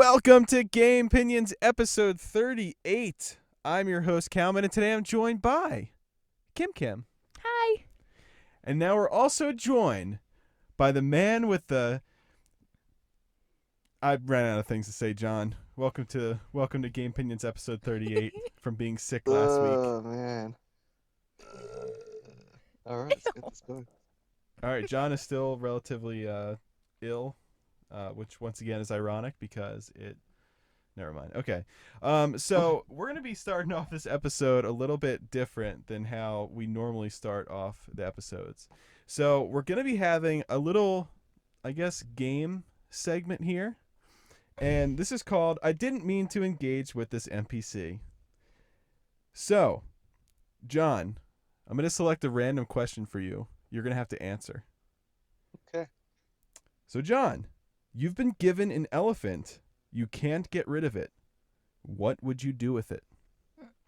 Welcome to Gamepinions episode 38. I'm your host, Calvin, and today I'm joined by Kim. Hi. And now we're also joined by the man with the... I ran out of things to say, John. Welcome to Gamepinions episode 38 from being sick last week. Oh, man. All right, let's get this going. All right, John is still relatively ill, which once again is ironic because it... Never mind. Okay. So we're going to be starting off this episode a little bit different than how we normally start off the episodes. So we're going to be having a little, I guess, game segment here. And this is called I Didn't Mean to Engage with This NPC. So, John, I'm going to select a random question for you. You're going to have to answer. Okay. So, John, you've been given an elephant. You can't get rid of it. What would you do with it?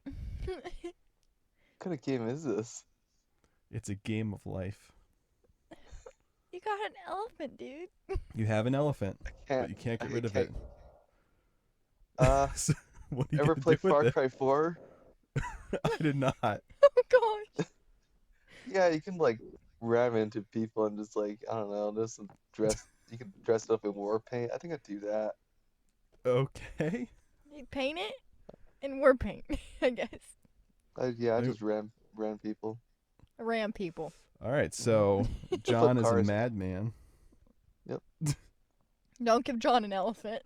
What kind of game is this? It's a game of life. You got an elephant, dude. You have an elephant, but you can't get rid of it. So what are you ever gonna play do with Far it? Cry 4? I did not. Oh gosh. Yeah, you can like ram into people and just like, I don't know, just dress. You can dress it up in war paint. I think I'd do that. Okay. You paint it in war paint, I guess. I just ram people. Ram people. All right. So John is a cars. madman. Yep. Don't give John an elephant.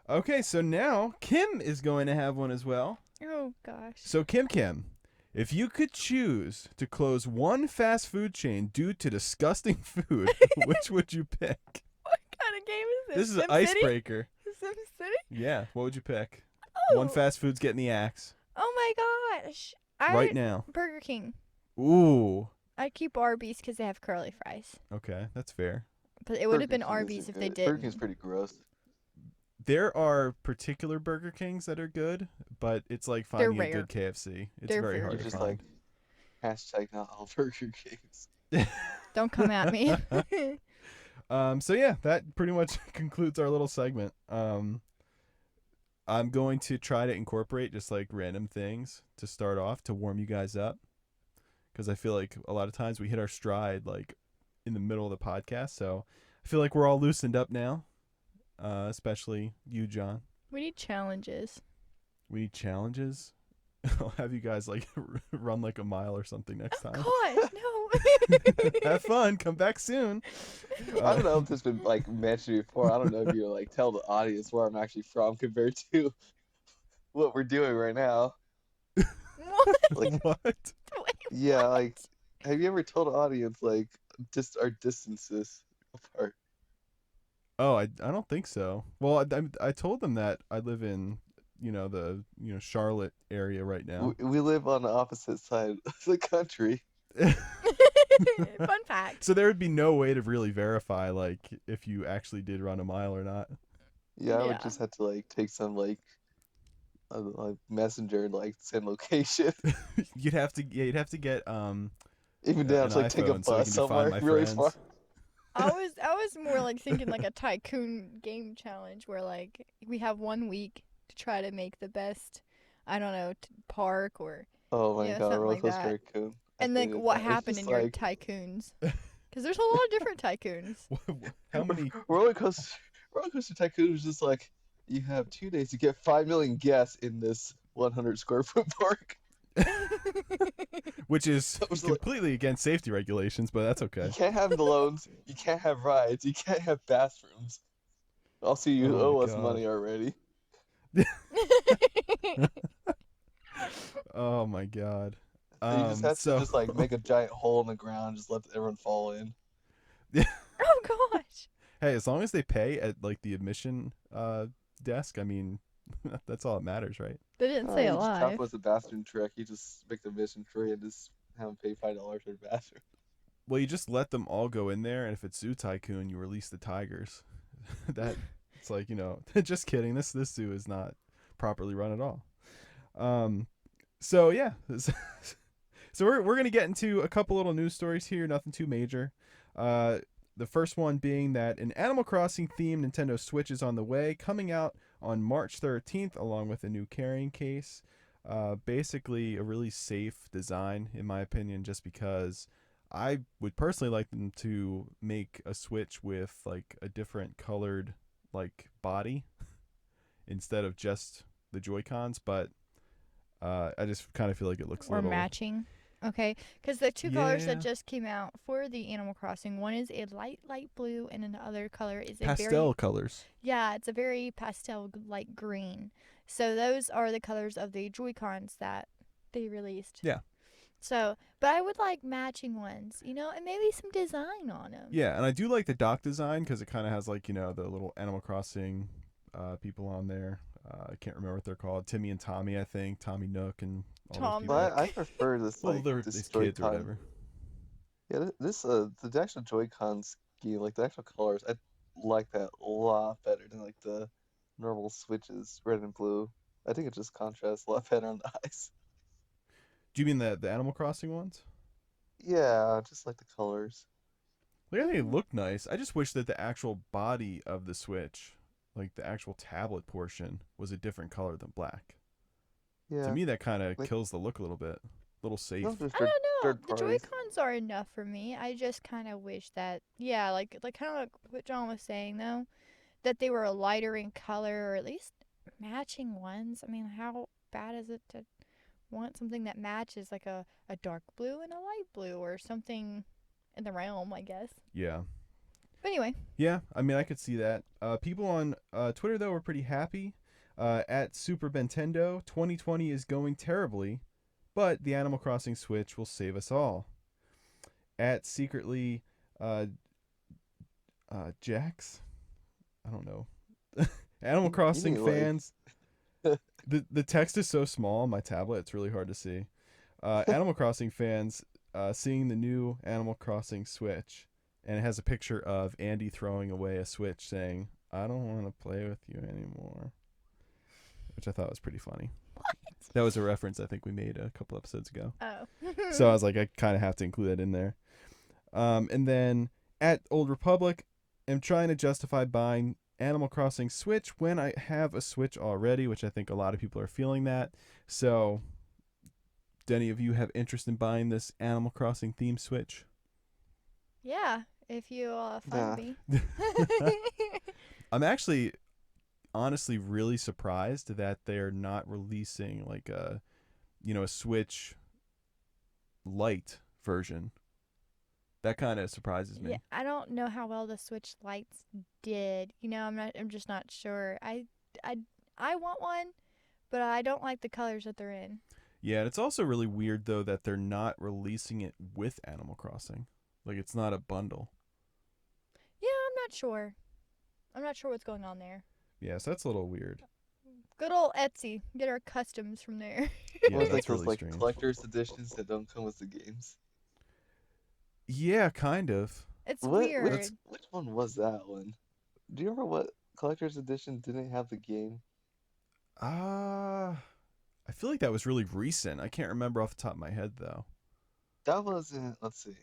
Okay. So now Kim is going to have one as well. Oh gosh. So Kim, if you could choose to close one fast food chain due to disgusting food, which would you pick? What kind of game is this? This is an Sim City? icebreaker. Sim City? Yeah. What would you pick? Oh. One fast food's getting the axe Oh my gosh. right now. Burger King. Ooh. I'd keep Arby's because they have curly fries. Okay, that's fair. But it would have Burger been King Arby's isn't if they good. did. Burger King's pretty gross. There are particular Burger Kings that are good, but it's like finding a rare. good KFC. It's They're very very hard It's to just find. like hashtag not all Burger Kings. Don't come at me. So yeah, that pretty much concludes our little segment. I'm going to try to incorporate just like random things to start off to warm you guys up, because I feel like a lot of times we hit our stride like in the middle of the podcast. So I feel like we're all loosened up now, especially you, John. We need challenges. We need challenges. I'll have you guys like run like a mile or something next time. Gosh, no. Have fun. Come back soon. I don't know if this has been like mentioned before. I don't know if you like tell the audience where I'm actually from compared to what we're doing right now. What? Like, What? Wait, yeah, like, have you ever told the audience like just our distances apart? Oh, I don't think so. Well, I told them that I live in the Charlotte area right now. We live on the opposite side of the country. Fun fact. So there would be no way to really verify like if you actually did run a mile or not. Yeah, I Yeah. would just have to like take some like messenger and like send location. You'd have to get Even then, I an have to like take a iPhone so I bus can find somewhere my really friends. far. I was more like thinking like a tycoon game challenge where like we have 1 week to try to make the best, I don't know, park or Oh my Yeah, god, something roller like coaster that. tycoon. and then hated what that. It's happened just in your like, tycoons. Because there's a lot of different tycoons. How many? roller coaster tycoon is just like you have 2 days to get 5 million guests in this 100 square foot park. Which is So it's like- completely against safety regulations, but that's okay. You can't have balloons. You can't have rides. You can't have bathrooms. Also, you Oh my owe us God. money already. Oh my god. So you just have so to just like make a giant hole in the ground, just let everyone fall in. Oh gosh. hey, as long as they pay at like the admission desk, I mean, that's all that matters, right? They didn't say You just alive. talk with the bathroom trick. You just make the mission free and just have them pay $5 for the bathroom. Well, you just let them all go in there, and if it's Zoo Tycoon, you release the tigers. That it's like just kidding. This zoo is not properly run at all. So yeah, so we're gonna get into a couple little news stories here. Nothing too major. the first one being that an Animal Crossing themed Nintendo Switch is on the way, coming out on March 13th, along with a new carrying case. Basically, a really safe design, in my opinion, just because I would personally like them to make a Switch with like a different colored like body instead of just the Joy Cons, but I just kind of feel like it looks a Or little matching. Okay, because the two colors that Yeah. just came out for the Animal Crossing, one is a light blue, and another color is a pastel very colors. it's a very pastel light green. So those are the colors of the Joy Cons that they released. Yeah. So, but I would like matching ones, you know, and maybe some design on them. Yeah, and I do like the dock design because it kind of has like the little Animal Crossing people on there. I can't remember what they're called. Timmy and Tommy, I think. Tommy Nook and all those Tom people. But Nook. I prefer this Well, like they're this these kids or Joy-Con. whatever. Yeah, the actual Joy-Con scheme, like the actual colors, I like that a lot better than like the normal Switches, red and blue. I think it just contrasts a lot better on the eyes. Do you mean the Animal Crossing ones? Yeah, just like the colors. Like, I think they look nice. I just wish that the actual body of the Switch, like the actual tablet portion, was a different color than black. To Yeah, me, that kind of like kills the look a little bit. A little safe. not just I third, don't know. third The Joy parties. Cons are enough for me. I just kind of wish that, yeah, like kind of like what John was saying though, that they were a lighter in color or at least matching ones. I mean, how bad is it to want something that matches like a dark blue and a light blue or something in the realm, I guess. Yeah. But anyway, Yeah, I mean, I could see that. People on Twitter, though, were pretty happy. At Super Nintendo, 2020 is going terribly, but the Animal Crossing Switch will save us all. At Secretly Jax, I don't know. Animal Crossing mean, like- fans, the text is so small on my tablet, it's really hard to see. Animal Crossing fans seeing the new Animal Crossing Switch, and it has a picture of Andy throwing away a Switch saying, "I don't want to play with you anymore," which I thought was pretty funny. what? That was a reference I think we made a couple episodes ago. Oh. So I was like, I kind of have to include that in there. And then at Old Republic, I'm trying to justify buying Animal Crossing Switch when I have a Switch already, which I think a lot of people are feeling that. So, do any of you have interest in buying this Animal Crossing theme Switch? Yeah, if you fund Yeah. me. I'm actually honestly really surprised that they're not releasing like a Switch Lite version. That kind of surprises me. Yeah, I don't know how well the Switch lights did. You know, I'm just not sure. I want one, but I don't like the colors that they're in. Yeah, and it's also really weird though that they're not releasing it with Animal Crossing. Like it's not a bundle. Yeah, I'm not sure. I'm not sure what's going on there. Yeah, so that's a little weird. Good old Etsy. Get our customs from there. Yeah, Or it's that's like those really like strange. collector's editions that don't come with the games. Yeah, kind of. It's What? weird. Which one was that one? Do you remember what collector's edition didn't have the game? I feel like that was really recent. I can't remember off the top of my head though. That wasn't. Let's see.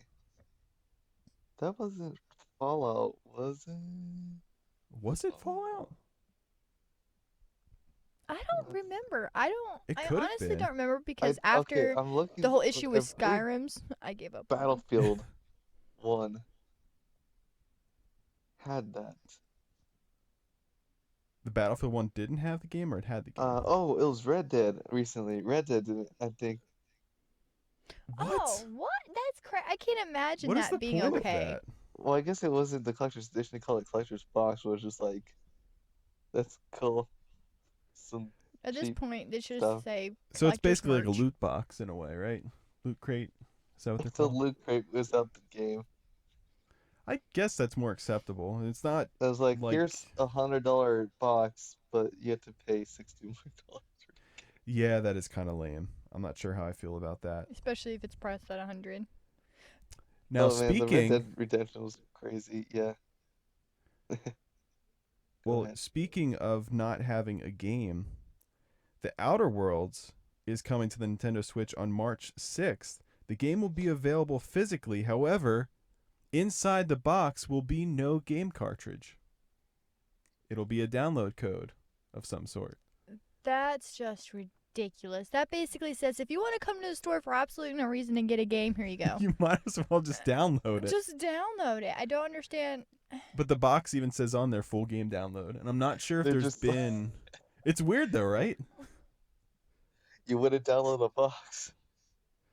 That wasn't Fallout, was it? Was it Fallout? I don't remember. I It I could have honestly been. don't remember because Okay, after I'm looking. the whole issue with I believe Skyrim's, I gave up. on it. Battlefield 1 had that. The Battlefield one didn't have the game, or it had the game. Oh, it was Red Dead recently. Red Dead didn't, I think. What? Oh, what? That's crazy. I can't imagine What is that the being point okay. of that? Well, I guess it wasn't the collector's edition. They called it collector's box, which was like, that's cool. Some At this cheap point, they should stuff. say So it's collector's basically like merch. a loot box in a way, right? Loot crate. Is that what they're It's a called? loot crate without the game. I guess that's more acceptable. It's not It was like, like here's $100 box, but you have to pay $60 more. yeah, that is kind of lame. I'm not sure how I feel about that. Especially if it's priced at 100. Now Oh man, the Red speaking, Dead Redemption was crazy. Yeah. Go well, ahead. speaking of not having a game, The Outer Worlds is coming to the Nintendo Switch on March 6th. The game will be available physically. However, inside the box will be no game cartridge. It'll be a download code of some sort. That's just ridiculous. That basically says if you want to come to the store for absolutely no reason and get a game, here you go. You might as well just download it. Just download it. I don't understand. But the box even says on there full game download, and I'm not sure if They're there's just been. It's weird though, right? You wouldn't download a box.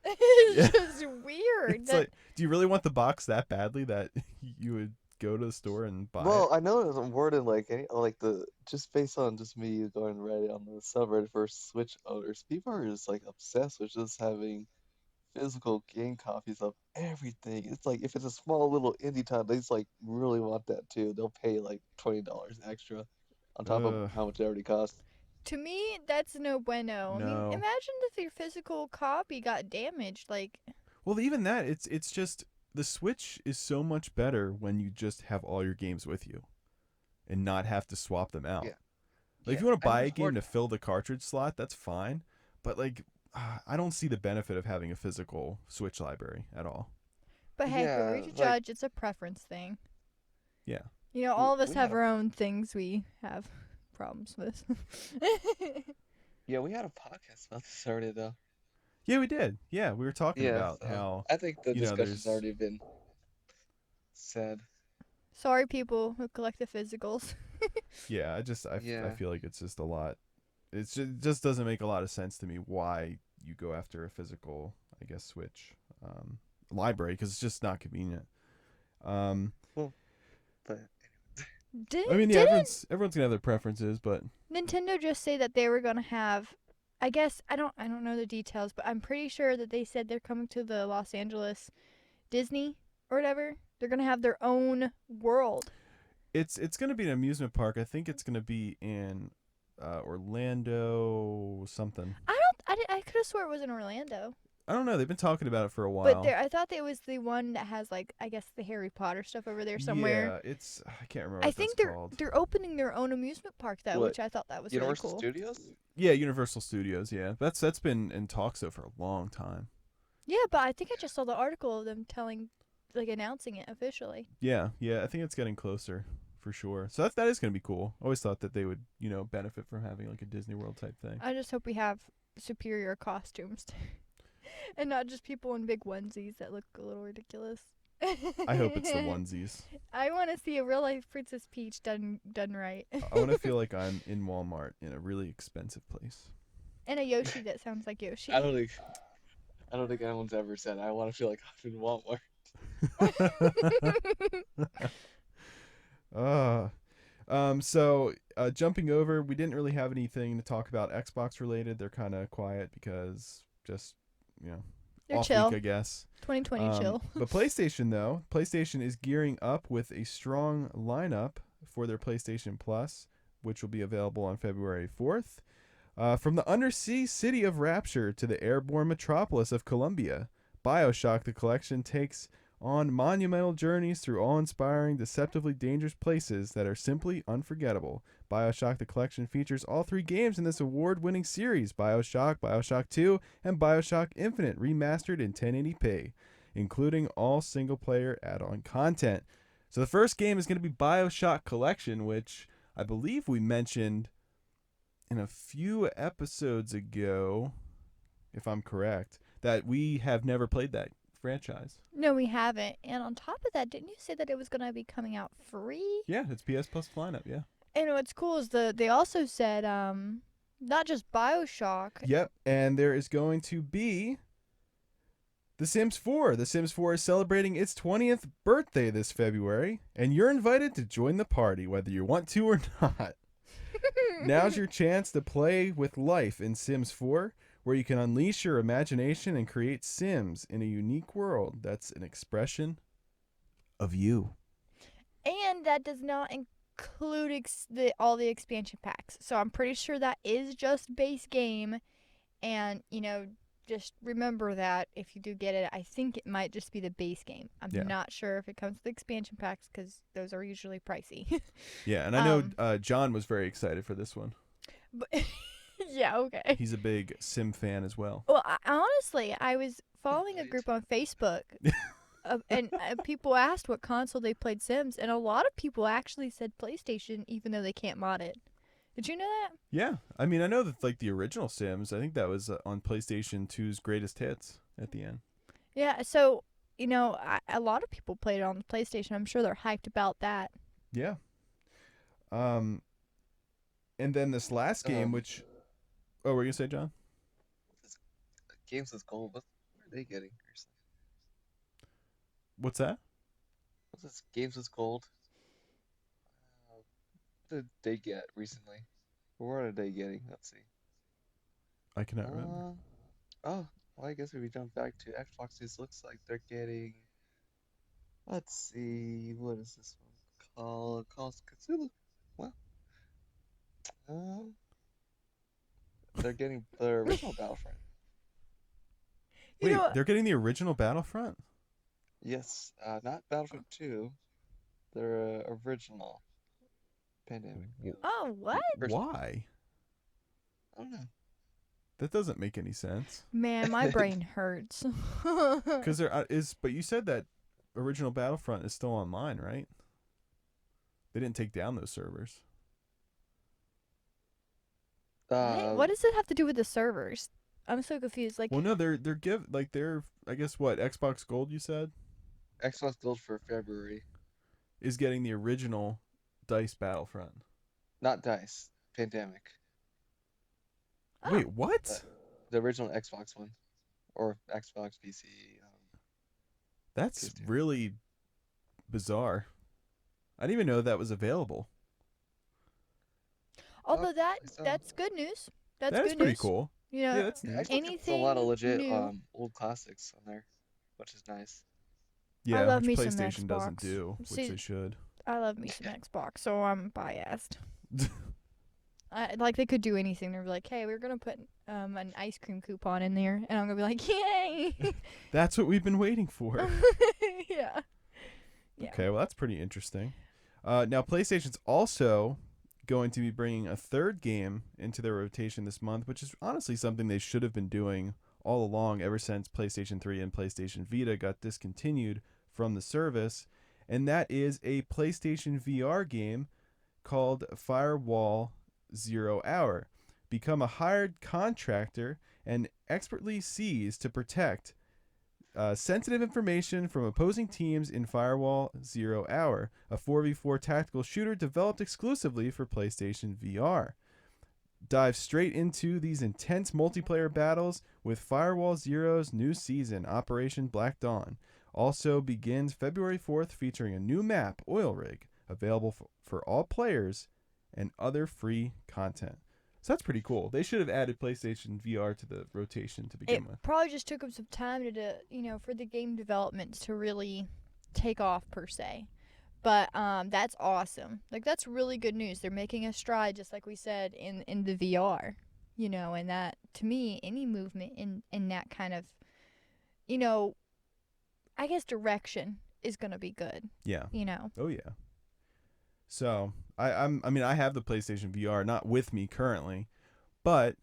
It's Yeah. just weird. It's like, do you really want the box that badly that you would go to the store and buy Well, it? I know it wasn't worded like any like the just based on just me going Reddit on the subreddit for Switch owners. People are just like obsessed with just having physical game copies of everything. It's like if it's a small little indie title, they just like really want that too. They'll pay like $20 extra on top Ugh. of how much it already costs. To me, that's no bueno. I No. mean, imagine if your physical copy got damaged. Like, Well, even that, it's just the Switch is so much better when you just have all your games with you, and not have to swap them out. Yeah. Like if Yeah, you want to and buy a it's game more- to fill the cartridge slot, that's fine. But like, I don't see the benefit of having a physical Switch library at all. but hey, Yeah, who are you to like- judge? It's a preference thing. Yeah. You know, all of us we have had a- our own things we have problems with. Yeah, we had a podcast about this already though. Yeah, we did. Yeah, we were talking Yeah, about so how. I think the you know, discussion's there's- already been said. Sorry, people who collect the physicals. Yeah, I Yeah. feel like it's just a lot. It just doesn't make a lot of sense to me why you go after a physical, I guess, Switch library, because it's just not convenient. But Didn't, I mean, yeah, didn't everyone's gonna have their preferences, but Nintendo just say that they were gonna have? I guess I don't know the details, but I'm pretty sure that they said they're coming to the Los Angeles Disney or whatever. They're gonna have their own world. it's gonna be an amusement park. I think it's gonna be in Orlando something. I could have swore it was in Orlando, I don't know. They've been talking about it for a while. but I thought it was the one that has like I guess the Harry Potter stuff over there somewhere. Yeah, I can't remember. I What think that's called. they're opening their own amusement park though, What, which I thought that was Universal really cool. Studios? Yeah, Universal Studios. Yeah, that's been in talks though for a long time. Yeah, but I think I just saw the article of them announcing it officially. Yeah, I think it's getting closer for sure. So that is gonna be cool. I always thought that they would benefit from having like a Disney World type thing. I just hope we have superior costumes and not just people in big onesies that look a little ridiculous. I hope it's the onesies. I want to see a real life Princess Peach done right. I want to feel like I'm in Walmart in a really expensive place. And a Yoshi that sounds like Yoshi. I don't think anyone's ever said I want to feel like I'm in Walmart. So jumping over, we didn't really have anything to talk about Xbox related. They're kind of quiet because just They're off chill. week, I guess. 2020 chill. But PlayStation though, PlayStation is gearing up with a strong lineup for their PlayStation Plus, which will be available on February 4th. From the undersea city of Rapture to the airborne metropolis of Columbia, BioShock the Collection takes on monumental journeys through awe-inspiring, deceptively dangerous places that are simply unforgettable. BioShock the Collection features all three games in this award-winning series, BioShock, BioShock 2, and BioShock Infinite, remastered in 1080p, including all single-player add-on content. So the first game is going to be BioShock Collection, which I believe we mentioned in a few episodes ago, if I'm correct, that we have never played that franchise. No, we haven't. And on top of that, didn't you say that it was going to be coming out free? Yeah, it's PS Plus lineup, yeah. And what's cool is they also said not just BioShock. Yep, and there is going to be The Sims 4. The Sims 4 is celebrating its 20th birthday this February, and you're invited to join the party, whether you want to or not. Now's your chance to play with life in Sims 4, where you can unleash your imagination and create Sims in a unique world that's an expression of you. And that does not include all the expansion packs. So I'm pretty sure that is just base game. And, just remember that if you do get it, I think it might just be the base game. I'm Yeah. not sure if it comes with expansion packs because those are usually pricey. Yeah, and I know John was very excited for this one. But yeah, okay. He's a big Sim fan as well. Well, honestly, I was following a group on Facebook and people asked what console they played Sims, and a lot of people actually said PlayStation, even though they can't mod it. Did you know that? Yeah, I mean, I know that like the original Sims, I think that was on PlayStation 2's greatest hits at the end. Yeah. So a lot of people played it on the PlayStation. I'm sure they're hyped about that. Yeah. Um, and then this last game, Um, which oh, were you gonna say, John? this games with gold. What are they getting recently? What's that? What's this games with gold? What did they get recently? What are they getting? Let's see. I cannot remember. Oh, well, I guess if we jump back to Xbox, this looks like they're getting. Let's see, what is this one called? Calls Cthulhu. Well, uh, they're getting the original Battlefront. You Wait, know, they're getting the original Battlefront? Yes, not Battlefront 2. They're original Pandemic. oh, what? Why? I don't know. That doesn't make any sense. Man, my brain hurts. Because there is, but you said that original Battlefront is still online, right? They didn't take down those servers. What does it have to do with the servers? I'm so confused. Like, Well, no, they're I guess what Xbox Gold you said Xbox Gold for February. is getting the original DICE Battlefront. Not DICE. Pandemic. oh, Wait, what? The original Xbox one. Or Xbox PC. That's PS2. really bizarre. I didn't even know that was available. although So- that's good news. That's That is good pretty news. cool. You know, Yeah, that's Yeah, neat. Xbox has a anything lot of legit new. old classics on there, which is nice. Yeah, love which me some PlayStation doesn't Xbox. do, which See, they should. I love me some Xbox, so I'm biased. Like they could do anything. They're like, "Hey, we're gonna put an ice cream coupon in there," and I'm gonna be like, "Yay!" That's what we've been waiting for. yeah. Yeah. Okay, well, that's pretty interesting. Now, PlayStation's also going to be bringing a third game into their rotation this month, which is honestly something they should have been doing all along, ever since PlayStation 3 and PlayStation Vita got discontinued from the service. And that is a PlayStation VR game called Firewall 0 Hour. Become a hired contractor and expertly seized to protect sensitive information from opposing teams in Firewall 0 Hour, a 4v4 tactical shooter developed exclusively for PlayStation VR. Dive straight into these intense multiplayer battles with Firewall Zero's new season, Operation Black Dawn. Also begins February 4th, featuring a new map, Oil Rig, available for all players and other free content. So that's pretty cool. They should have added PlayStation VR to the rotation to begin It with. probably just took them some time for the game development to really take off per se. But that's awesome. Like that's really good news. They're making a stride, just like we said in the VR. And that to me, any movement in that kind of, I guess direction is gonna be good. Yeah. Oh Oh yeah. So I mean I have the PlayStation VR, not with me currently, but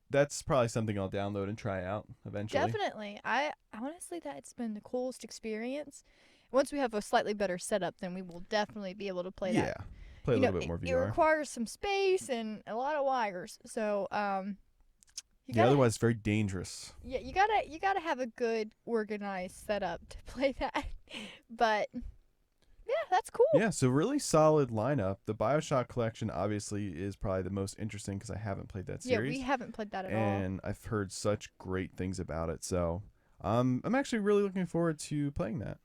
that's probably something I'll download and try out eventually. Definitely. I honestly that's been the coolest experience. Once we have a slightly better setup, then we will definitely be able to play Yeah. that. Play a little bit more It VR. requires some space and a lot of wires. So Otherwise it's very dangerous. yeah, you gotta have a good organized setup to play that. But yeah, that's cool. Yeah, so really solid lineup. The BioShock collection obviously is probably the most interesting because I haven't played that Yeah, series. we haven't played that at all. And I've heard such great things about it. So I'm actually really looking forward to playing that.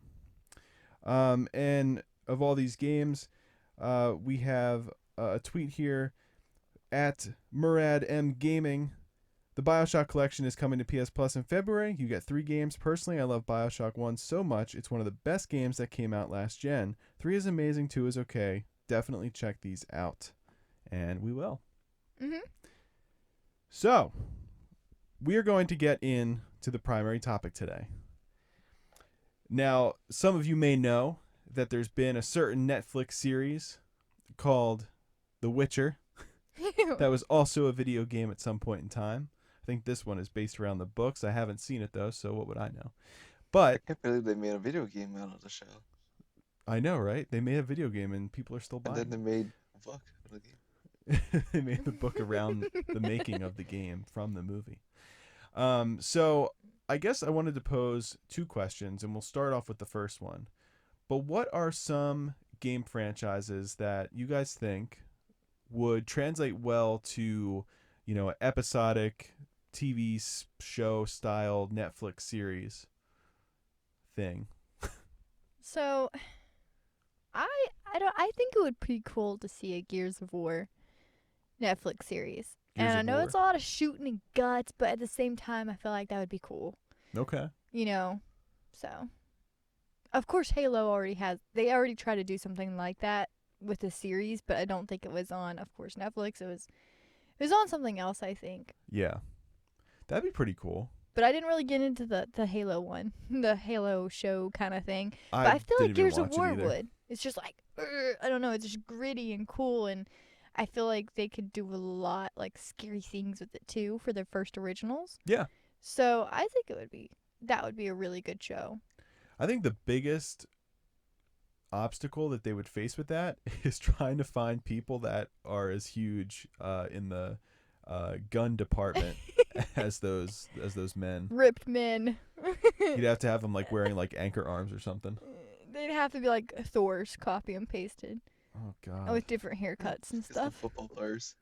And of all these games, we have a tweet here at Murad M Gaming. The BioShock collection is coming to PS Plus in February. You get 3 games. Personally, I love BioShock 1 so much. It's one of the best games that came out last gen. 3 is amazing, 2 is okay. Definitely check these out. And we will. Mhm. So, we are going to get into the primary topic today. Now, some of you may know that there's been a certain Netflix series called The Witcher that was also a video game at some point in time. I think this one is based around the books. I haven't seen it though, so what would I know? I But can't believe they made a video game out of the show. I know, right? They made a video game and people are still And then buying they made a book of the game. it. They made the book around the making of the game from the movie. So I guess I wanted to pose two questions, and we'll start off with the first one. But what are some game franchises that you guys think would translate well to, an episodic TV show style Netflix series thing? So I think it would be cool to see a Gears of War Netflix series. Gears And I of know War. it's a lot of shooting and guts, but at the same time I feel like that would be cool. Okay. You know. So of course they already tried to do something like that with the series, but I don't think it was on, of course, Netflix. It was on something else, I think. Yeah. That'd be pretty cool. But I didn't really get into the Halo one, the Halo show kind of thing. But I I feel didn't like even Gears of watch it War either. would. It's just like, I don't know, it's just gritty and cool, and I feel like they could do a lot like scary things with it too for their first originals. Yeah. So I think that would be a really good show. I think the biggest obstacle that they would face with that is trying to find people that are as huge in the gun department as those men. Ripped men. You'd have to have them like wearing like anchor arms or something. They'd have to be like Thor's, copy and pasted, Oh God. with different haircuts and It's the stuff. football players.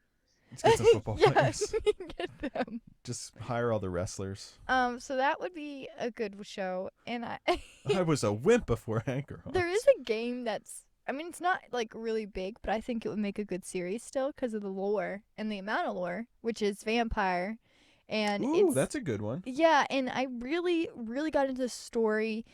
Let's get some football Yeah, players. get them. Just hire all the wrestlers. So that would be a good show, and I was a wimp before anchor arms. there is a game that's, I mean, it's not like really big, but I think it would make a good series still because of the lore and the amount of lore, which is vampire, and Ooh, it's that's a good one. yeah, and I really, really got into the story.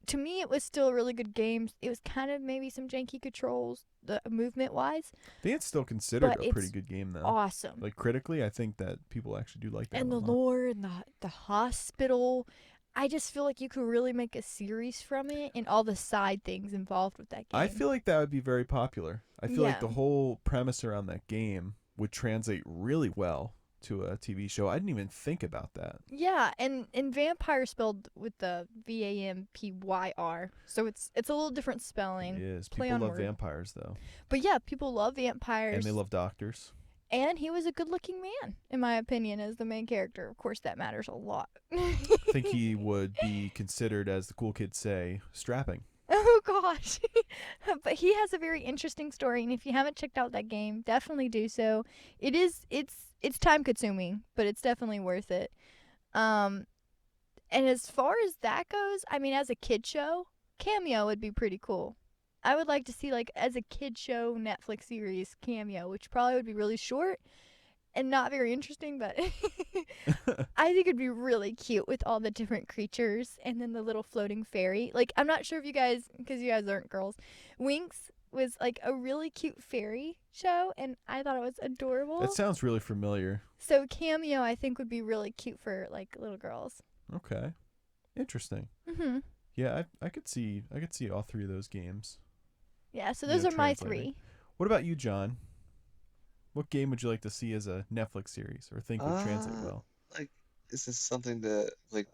To me, it was still a really good game. It was kind of maybe some janky controls, the movement wise. I think it's still considered But a pretty it's good game though. Awesome. Like critically, I think that people actually do like that. And a the lot. lore and the hospital. I just feel like you could really make a series from it and all the side things involved with that game. I feel like that would be very popular. I feel like Yeah. the whole premise around that game would translate really well to a TV show. I didn't even think about that. Yeah, and vampire spelled with the Vampyr, so it's a little different spelling. It is. Play People on love word. vampires though, But yeah, people love vampires. and they love doctors. And he was a good-looking man, in my opinion, as the main character. Of course, that matters a lot. I think he would be considered, as the cool kids say, strapping. Oh gosh. But he has a very interesting story, and if you haven't checked out that game, definitely do so. It's time consuming, but it's definitely worth it. And as far as that goes, I mean, as a kid show, Cameo would be pretty cool. I would like to see, like, as a kid show Netflix series, Cameo, which probably would be really short and not very interesting, but I think it'd be really cute with all the different creatures and then the little floating fairy. Like, I'm not sure if you guys, because you guys aren't girls, Winx was like a really cute fairy show, and I thought it was adorable. That sounds really familiar. So Cameo, I think, would be really cute for like little girls. Okay, interesting. Mhm. Yeah, I could see all three of those games. Yeah. So Yeah, those are my translating. 3. What about you, John? What game would you like to see as a Netflix series, or think would translate well? Like, is this something that like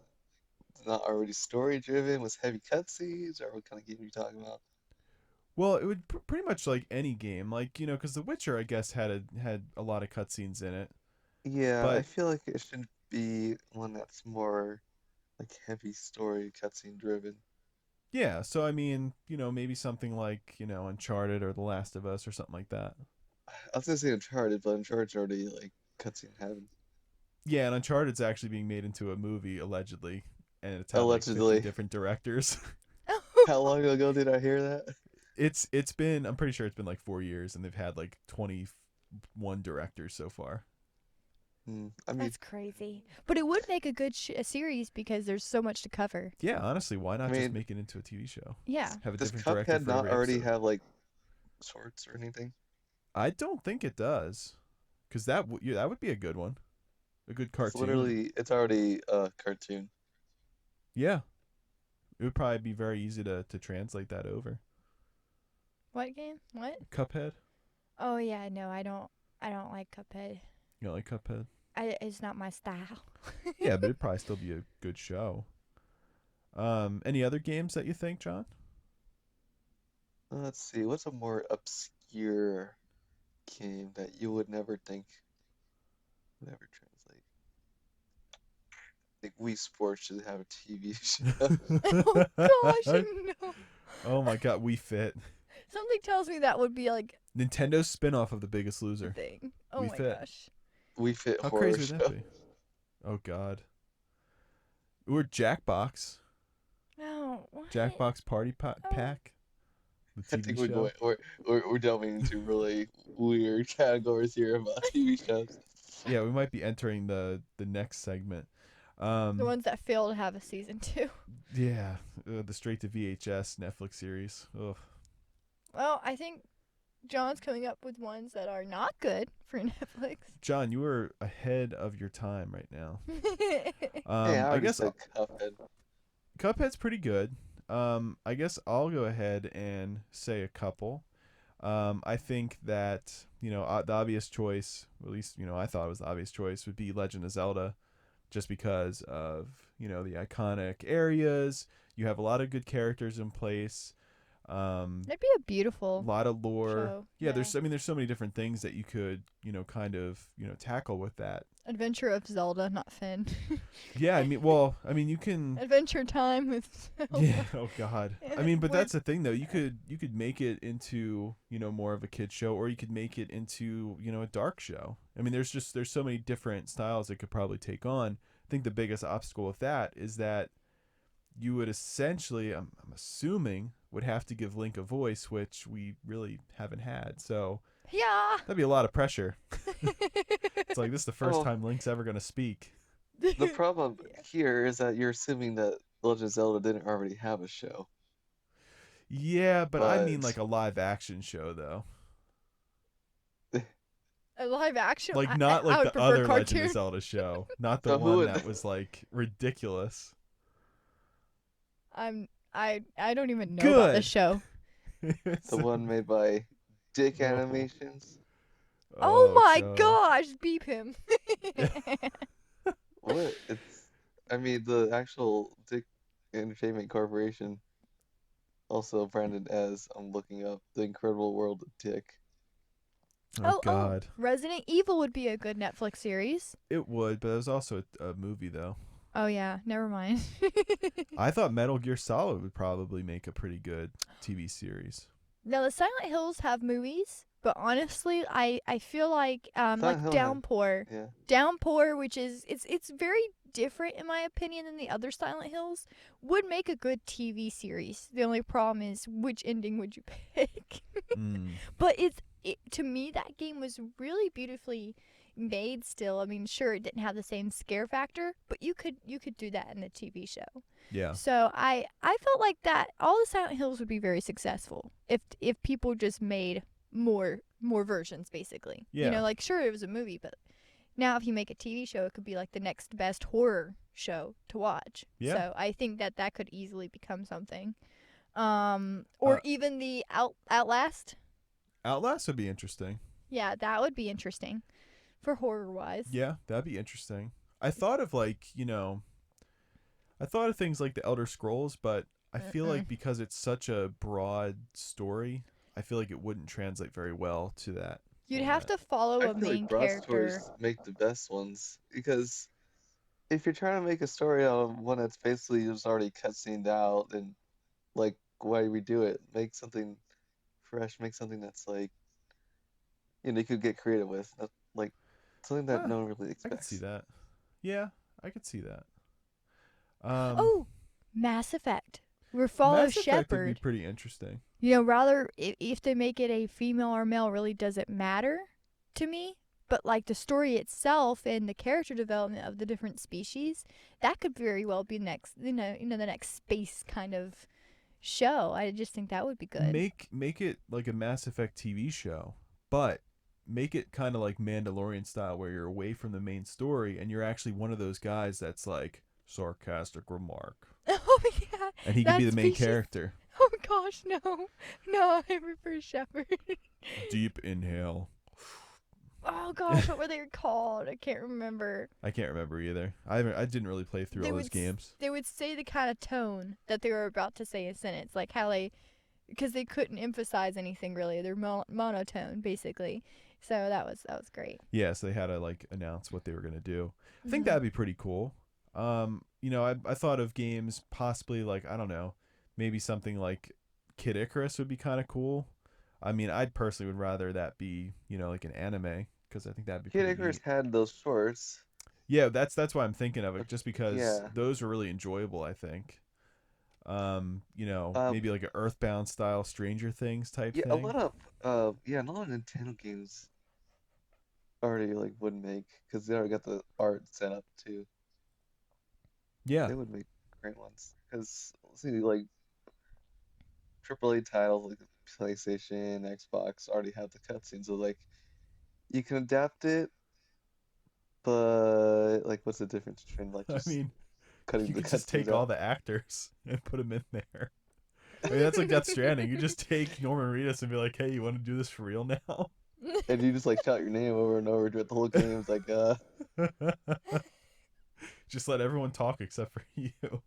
not already story driven with heavy cutscenes, or what kind of game are you talking about? Well, it would pretty much like any game, like because The Witcher, I guess, had a lot of cutscenes in it. Yeah, I But feel like it should be one that's more like heavy story cutscene driven. yeah, so I mean, maybe something like Uncharted or The Last of Us or something like that. I was gonna say Uncharted, but Uncharted's already like cutscene heavy. Yeah, and Uncharted's actually being made into a movie allegedly, and it's had like 50 Allegedly. different directors. How long ago did I hear that? It's been, I'm pretty sure it's been like 4 years, and they've had like 21 directors so far. I mean, That's crazy. But it would make a good a series because there's so much to cover. Yeah, honestly, why not I just mean, make it into a TV show? Yeah. Have a does different director Cuphead for not every already episode. have like shorts or anything? I don't think it does, because that would be a good one, a good It's cartoon. it's already a cartoon. Yeah, it would probably be very easy to translate that over. What game? What? Cuphead, Oh yeah, no, I don't like Cuphead. you know, like Cuphead. It's not my style. Yeah, but it'd probably still be a good show. Any other games that you think, John? Let's see, what's a more obscure game that you would never think would ever translate? I think Wii Sports should have a TV show. Oh gosh, no. Oh my God, We Fit. Something tells me that would be like Nintendo's spin-off of The Biggest the Loser. thing. Oh We my Fit. gosh. Wii Fit How horror crazy would show. that be? Oh God. Or Jackbox. No. What? Jackbox Party Oh. Pack. The I TV think we're show. going we're delving into really weird categories here about TV shows. Yeah, we might be entering the next segment. The ones that fail to have a season 2. Yeah, the straight to VHS Netflix series. Ugh. Well, I think John's coming up with ones that are not good for Netflix. John, you are ahead of your time right now. Hey, I I already guess said Cuphead. Cuphead's pretty good. I guess I'll go ahead and say a couple. I think that the obvious choice, or at least I thought it was the obvious choice, would be Legend of Zelda, just because of the iconic areas. You have a lot of good characters in place. That'd be a A beautiful lot of lore. show. Yeah, there's so many different things that you could kind of tackle with that. Adventure of Zelda, not Finn. Yeah, you can. Adventure Time with Zelda. Yeah. Oh God. But that's the thing though. You could make it into more of a kid show, or you could make it into a dark show. There's so many different styles it could probably take on. I think the biggest obstacle with that is that you would essentially, I'm assuming, would have to give Link a voice, which we really haven't had. So Yeah. that'd be a lot of pressure. It's like this is the first Oh. time Link's ever gonna speak. The problem here is that you're assuming that Legend of Zelda didn't already have a show. Yeah, but I mean But- like a live action show though. A live action. Like I not would like the prefer other cartoon. Legend of Zelda show, not the So who one would- that was like ridiculous. I don't even know about Good. this show. The one made by Dick Oh. Animations. Oh, my God. gosh, beep him. What? The actual Dick Entertainment Corporation, also branded as, I'm looking up, The Incredible World of Dick. Oh God, Resident Evil would be a good Netflix series. it would, but it was also a movie though. Oh yeah, never mind. I thought Metal Gear Solid would probably make a pretty good TV series. Now the Silent Hills have movies, but honestly, I feel like Silent Hill had- Downpour. Yeah. Downpour, which is it's very different in my opinion than the other Silent Hills, would make a good TV series. The only problem is which ending would you pick? Mm. But to me that game was really beautifully made still. I mean, sure it didn't have the same scare factor, but you could do that in the TV show. Yeah. So I felt like that all the Silent Hills would be very successful if people just made more versions basically. Yeah. Like sure it was a movie, but now if you make a TV show it could be like the next best horror show to watch. Yeah. So I think that could easily become something. Or even the Outlast. Outlast would be interesting. Yeah, that would be interesting for horror wise. Yeah, that'd be interesting. I thought of things like the Elder Scrolls, but I feel like because it's such a broad story, I feel like it wouldn't translate very well to that. You'd have to follow I a feel main like broad character. stories make the best ones, because if you're trying to make a story out of one that's basically just already cutscened out, then like why redo it? Make something fresh, make something that's like you could get creative with, like something that no one really I expects. could see that. Yeah, I could see that. Oh, Mass Effect. We're follow Mass Effect would be Shepard. pretty interesting. Rather if they make it a female or male really doesn't matter to me. But like the story itself and the character development of the different species, that could very well be next. The next space kind of show. I just think that would be good. Make it like a Mass Effect TV show, but make it kind of like Mandalorian style, where you're away from the main story and you're actually one of those guys that's like sarcastic remark, Oh yeah. and he can be That the main species- character. Oh gosh, no, I prefer Shepard. Deep inhale. Oh gosh, what were they called? I can't remember. I can't remember either. I didn't really play through all those games. They would say the kind of tone that they were about to say a sentence, like how they, because they couldn't emphasize anything really. They're monotone basically. So that was great. Yeah, so they had to like announce what they were gonna do. I think Mhm. that'd be pretty cool. I thought of games possibly like I don't know, maybe something like Kid Icarus would be kind of cool. I mean, I'd personally would rather that be like an anime because I think that'd be Kid pretty Icarus neat. had those shorts. Yeah, that's why I'm thinking of it, But just because yeah. those were really enjoyable. I think. Um, Maybe like an Earthbound style Stranger Things type yeah, thing. a lot of Nintendo games already like would make because they already got the art set up too. Yeah, They would make great ones. Because see, like AAA titles like PlayStation, Xbox already have the cutscenes, so like you can adapt it, but like what's the difference between like I just mean, cutting you the could just cutscenes take all out? the actors and put them in there. I mean, that's like Death Stranding. You just take Norman Reedus and be like, "Hey, you want to do this for real now?" And you just like shout your name over and over throughout the whole game. It's like Just let everyone talk except for you.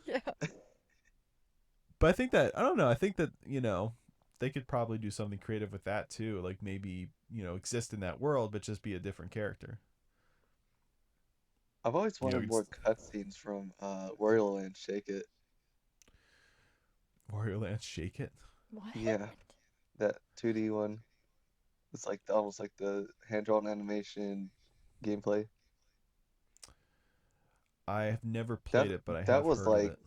Yeah. But I think that I don't know. I think that they could probably do something creative with that too. Like maybe exist in that world, but just be a different character. I've always You know, wanted more cutscenes from Wario Land Shake It. Wario Land Shake It. What? Yeah, that 2D one. It's like almost like the hand-drawn animation gameplay. I have never That played it, but I that have was heard of like it.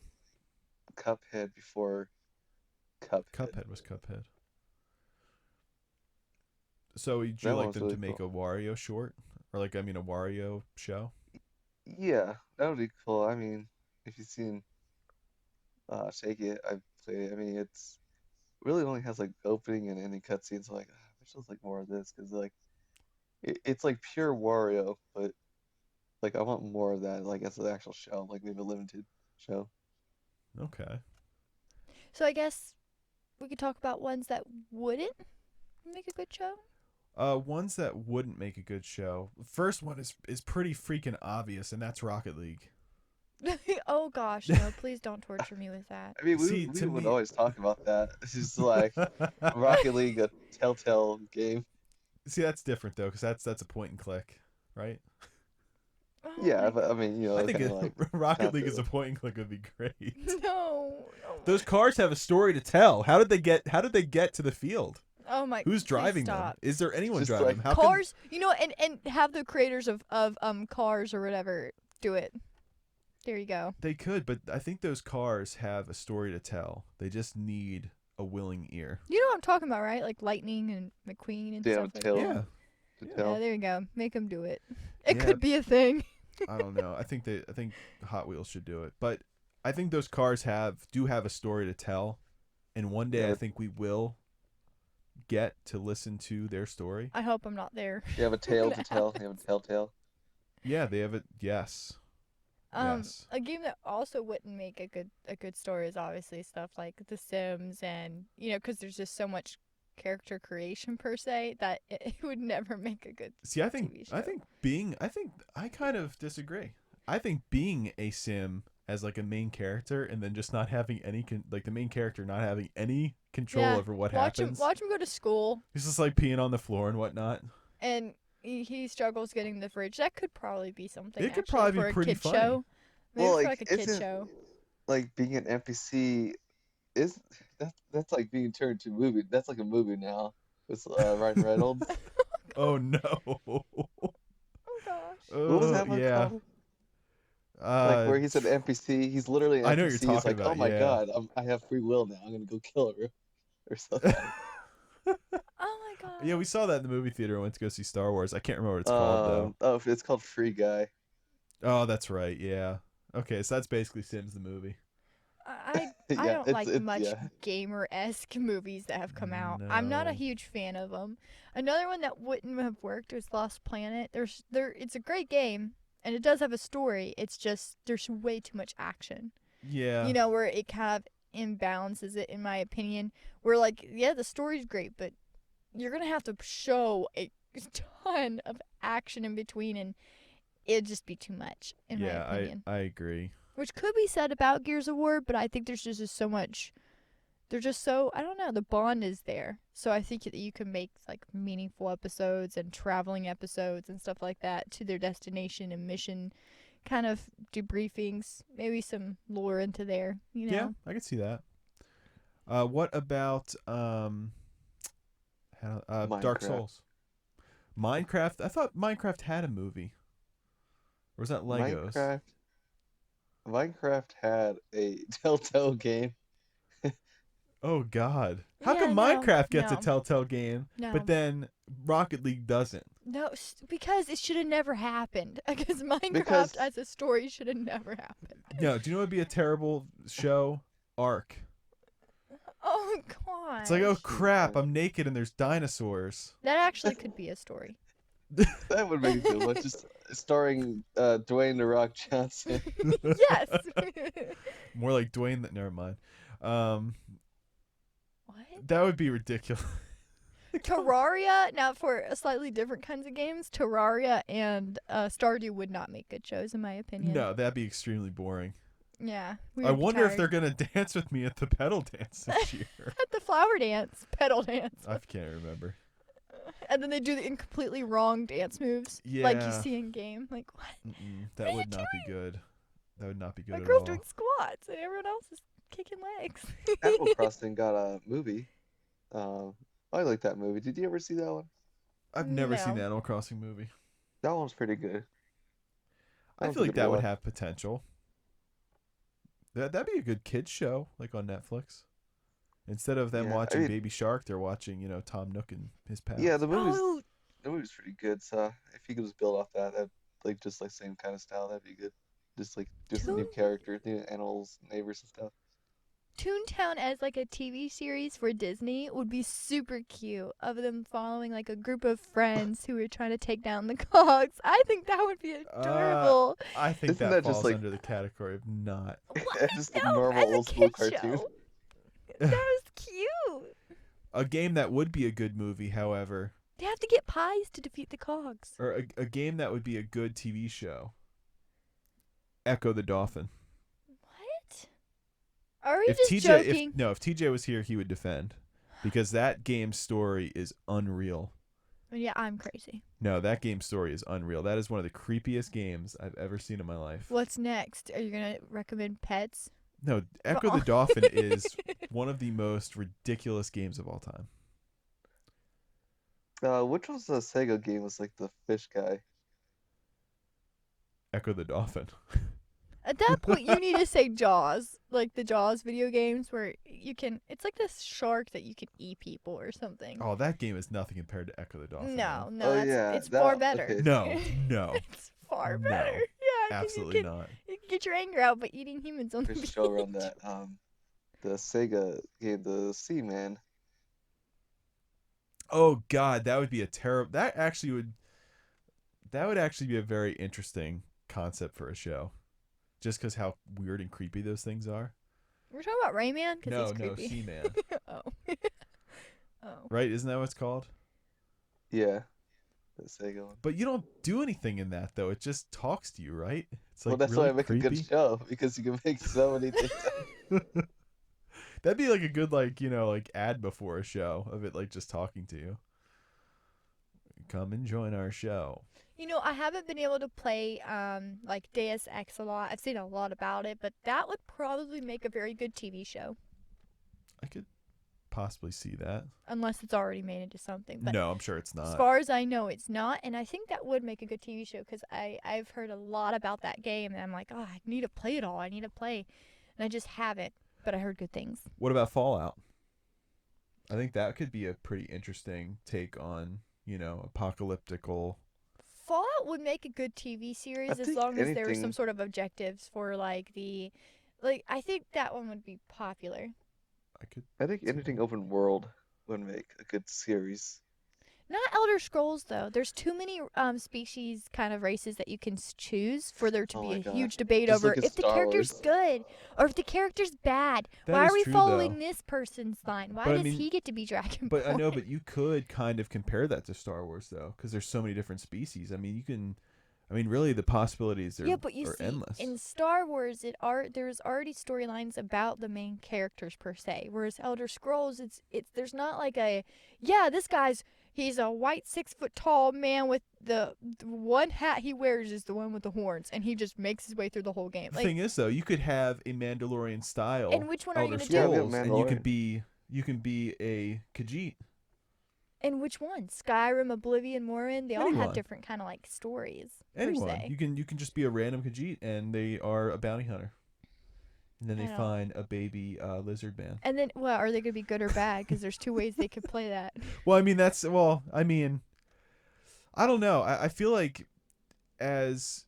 Cuphead before Cuphead. Cuphead was Cuphead. So would you That one like was them to really make cool. a Wario short, or like I mean a Wario show? Yeah, that would be cool. I mean, if you've seen Shake It, I've played it. I mean, it's really only has like opening and ending cutscenes. So like, I wish there was like more of this because like it's like pure Wario, but like I want more of that. Like as an actual show, like maybe a limited show. Okay. So I guess we could talk about ones that wouldn't make a good show. Ones that wouldn't make a good show. First one is pretty freaking obvious, and that's Rocket League. Oh gosh, no! Please don't torture me with that. I mean, See, we to would me, always talk about that. It's just like Rocket League, a Telltale game. see that's different though, because that's a point and click, right? Oh Yeah, my but I god. mean, I think kind of like Rocket not League as to. a point and click would be great. No. Oh Those my. cars have a story to tell. How did they get? How did they get to the field? Oh my. Who's Please driving them? stop. Is there It's anyone just driving like them? How can Cars, and have the creators of cars or whatever do it. There you go. they could? But I think those cars have a story to tell. They just need a willing ear. You know what I'm talking about, right? Like Lightning and McQueen and damn stuff like tale that. Yeah, to yeah, Yeah, tell. there you go. Make them do it. It yeah. could be a thing. I don't know. I think Hot Wheels should do it. But I think those cars do have a story to tell, and one day I Yeah, think we will get to listen to their story. I hope I'm not there. you have a when tale to it tell. You have happens. a telltale. Yeah, they have it. Yes, yes. A game that also wouldn't make a good story is obviously stuff like The Sims, and because there's just so much character creation per se that it would never make a good See, TV show. I think I kind of disagree. I think being a sim as like a main character and then just not having like the main character not having any control Yeah, over what watch him happens. watch him go to school, He's just like peeing on the floor and whatnot. and he struggles getting the fridge. That could probably be something It could actually probably for be a pretty kid funny. show. Maybe Well, for like like a kid isn't show. like being an NPC is that's like being turned to a movie. That's like a movie now with Ryan Reynolds. Oh no. Oh gosh. What was that one Yeah. called? Like where he's an Pff, NPC. He's literally an I know what you're NPC. He's talking like, oh about. my Yeah. God, I have free will now. I'm gonna go kill her or something. Oh my god. Yeah, we saw that in the movie theater. I went to go see Star Wars. I can't remember what it's called though. Oh, it's called Free Guy. Oh, that's right. Yeah. Okay, so that's basically Sims the movie. I Yeah, don't like it's much yeah. gamer-esque movies that have come out. I'm not a No. huge fan of them. Another one that wouldn't have worked was Lost Planet. It's a great game and it does have a story. It's just there's way too much action. Yeah. Where it kind of imbalances it in my opinion. Where like yeah, the story's great, but you're going to have to show a ton of action in between, and it'd just be too much, in my Yeah, opinion. I agree. Which could be said about Gears of War, but I think there's just so much. They're just so, I don't know, the bond is there. So I think that you can make like meaningful episodes and traveling episodes and stuff like that to their destination and mission kind of debriefings, maybe some lore into there, you know. Yeah, I can see that. What about Dark Minecraft. Souls? Minecraft? I thought Minecraft had a movie. Or was that Legos? Minecraft. Minecraft had a Telltale game. Oh God! How Yeah, come no, Minecraft gets a no, Telltale game, but no. then Rocket League doesn't? No, because it should have never happened. Because Minecraft Because as a story should have never happened. No, do you know what would be a terrible show? Ark. Oh gosh. It's like, oh crap, I'm naked and there's dinosaurs. That actually could be a story. that would make it good one. Just starring Dwayne The Rock Johnson. Yes. More like Dwayne. That never mind. What? That would be ridiculous. Terraria, now for a slightly different kinds of games, Terraria and Stardew would not make good shows in my opinion. No, that'd be extremely boring. Yeah. I wonder if they're gonna dance with me at the pedal dance this year. At the flower dance, pedal dance. I can't remember. And then they do the completely wrong dance moves. Like you Yeah. see in game. Like, what? That What are would you not be good. That would not be good My at girl's all. doing squats and everyone else is kicking legs. Animal Crossing got a movie. I like that movie. Did you ever see that one? I've never seen No. the Animal Crossing movie. That one's pretty good. I was feel a like good that would watch. have potential. That'd be a good kids show, like on Netflix. Instead of them Yeah, I watching mean- Baby Shark, they're watching, Tom Nook and his pals. Yeah, the movie's Oh, pretty good. So if you could just build off that, just like same kind of style, that'd be good. Just some new Cool. characters, new animals, neighbors and stuff. Toontown as like a TV series for Disney would be super cute of them following like a group of friends who are trying to take down the cogs. I think that would be adorable. I think Isn't that that just falls like- under the category of not. Just a No, normal as a old school kid cartoon. show. That was cute. A game that would be a good movie, however, They have to get pies to defeat the cogs. or a game that would be a good TV show. Echo the Dolphin. What? Are we If just TJ, joking? if TJ was here, he would defend, because that game's story is unreal. Yeah, I'm crazy. No, that game's story is unreal. That is one of the creepiest games I've ever seen in my life. What's next? Are you gonna recommend Pets? No, Echo the Dolphin is one of the most ridiculous games of all time. Which was the Sega game? Was like the fish guy. Echo the Dolphin. At that point, you need to say Jaws, like the Jaws video games, where you can. It's like this shark that you can eat people or something. Oh, that game is nothing compared to Echo the Dolphin. No, man. no, Oh, that's, yeah, it's that- far better. okay. No, no, It's far No, better. Yeah, 'cause absolutely you can, not. You can get your anger out by eating humans on the There's a beach. show around that. The Sega game, the Seaman. Oh God, that would be a terrible. That would actually be a very interesting concept for a show, just because how weird and creepy those things are. We're talking about Rayman because No, he's no, creepy. Seaman. Oh. Oh. Right? Isn't that what it's called? Yeah, the Sega one. But you don't do anything in that though. It just talks to you, right? It's Well, like that's really why I make creepy. a good show, because you can make so many things. That'd be like a good like ad before a show of it like just talking to you. Come and join our show. You know, I haven't been able to play like Deus Ex a lot. I've seen a lot about it, but that would probably make a very good TV show, I could possibly see that. unless it's already made into something. But No, I'm sure it's as not. far as I know, it's not, and I think that would make a good TV show because I've heard a lot about that game, and I'm like, oh, I need to play it all. I need to play, and I just haven't. But I heard good things. What about Fallout? I think that could be a pretty interesting take on, apocalyptical. Fallout would make a good TV series I as think long as there were some anything- sort of objectives for I think that one would be popular. I could. I think anything open world would make a good series. Not Elder Scrolls though. There's too many species, kind of races that you can choose for there to Oh be my a gosh. huge debate Just over look at if the Star character's Wars. good or if the character's bad. That Why are is we true following though. this person's line? Why But I does mean, he get to be but I Dragonborn? know, but you could kind of compare that to Star Wars though, because there's so many different species. I mean, you can. I mean, really, the possibilities Yeah, but you are see, endless. in Star Wars, there's already storylines about the main characters per se. Whereas Elder Scrolls, it's there's not like this guy's he's a white 6 foot tall man with the one hat he wears is the one with the horns, and he just makes his way through the whole game. The Like, thing is, though, you could have a Mandalorian and style which one are you Elder gonna Yeah, we do? have Scrolls, and Mandalorian. you can be a Khajiit. And which one? Skyrim, Oblivion, Morrowind. They all have Anyone. different kind of like stories per Anyone. se. You can just be a random Khajiit, and they are a bounty hunter. And then I they don't- find a baby lizard man. And then, well, are they gonna be good or bad? Because there's two ways they could play that. Well, I mean, I mean, I don't know. I feel like as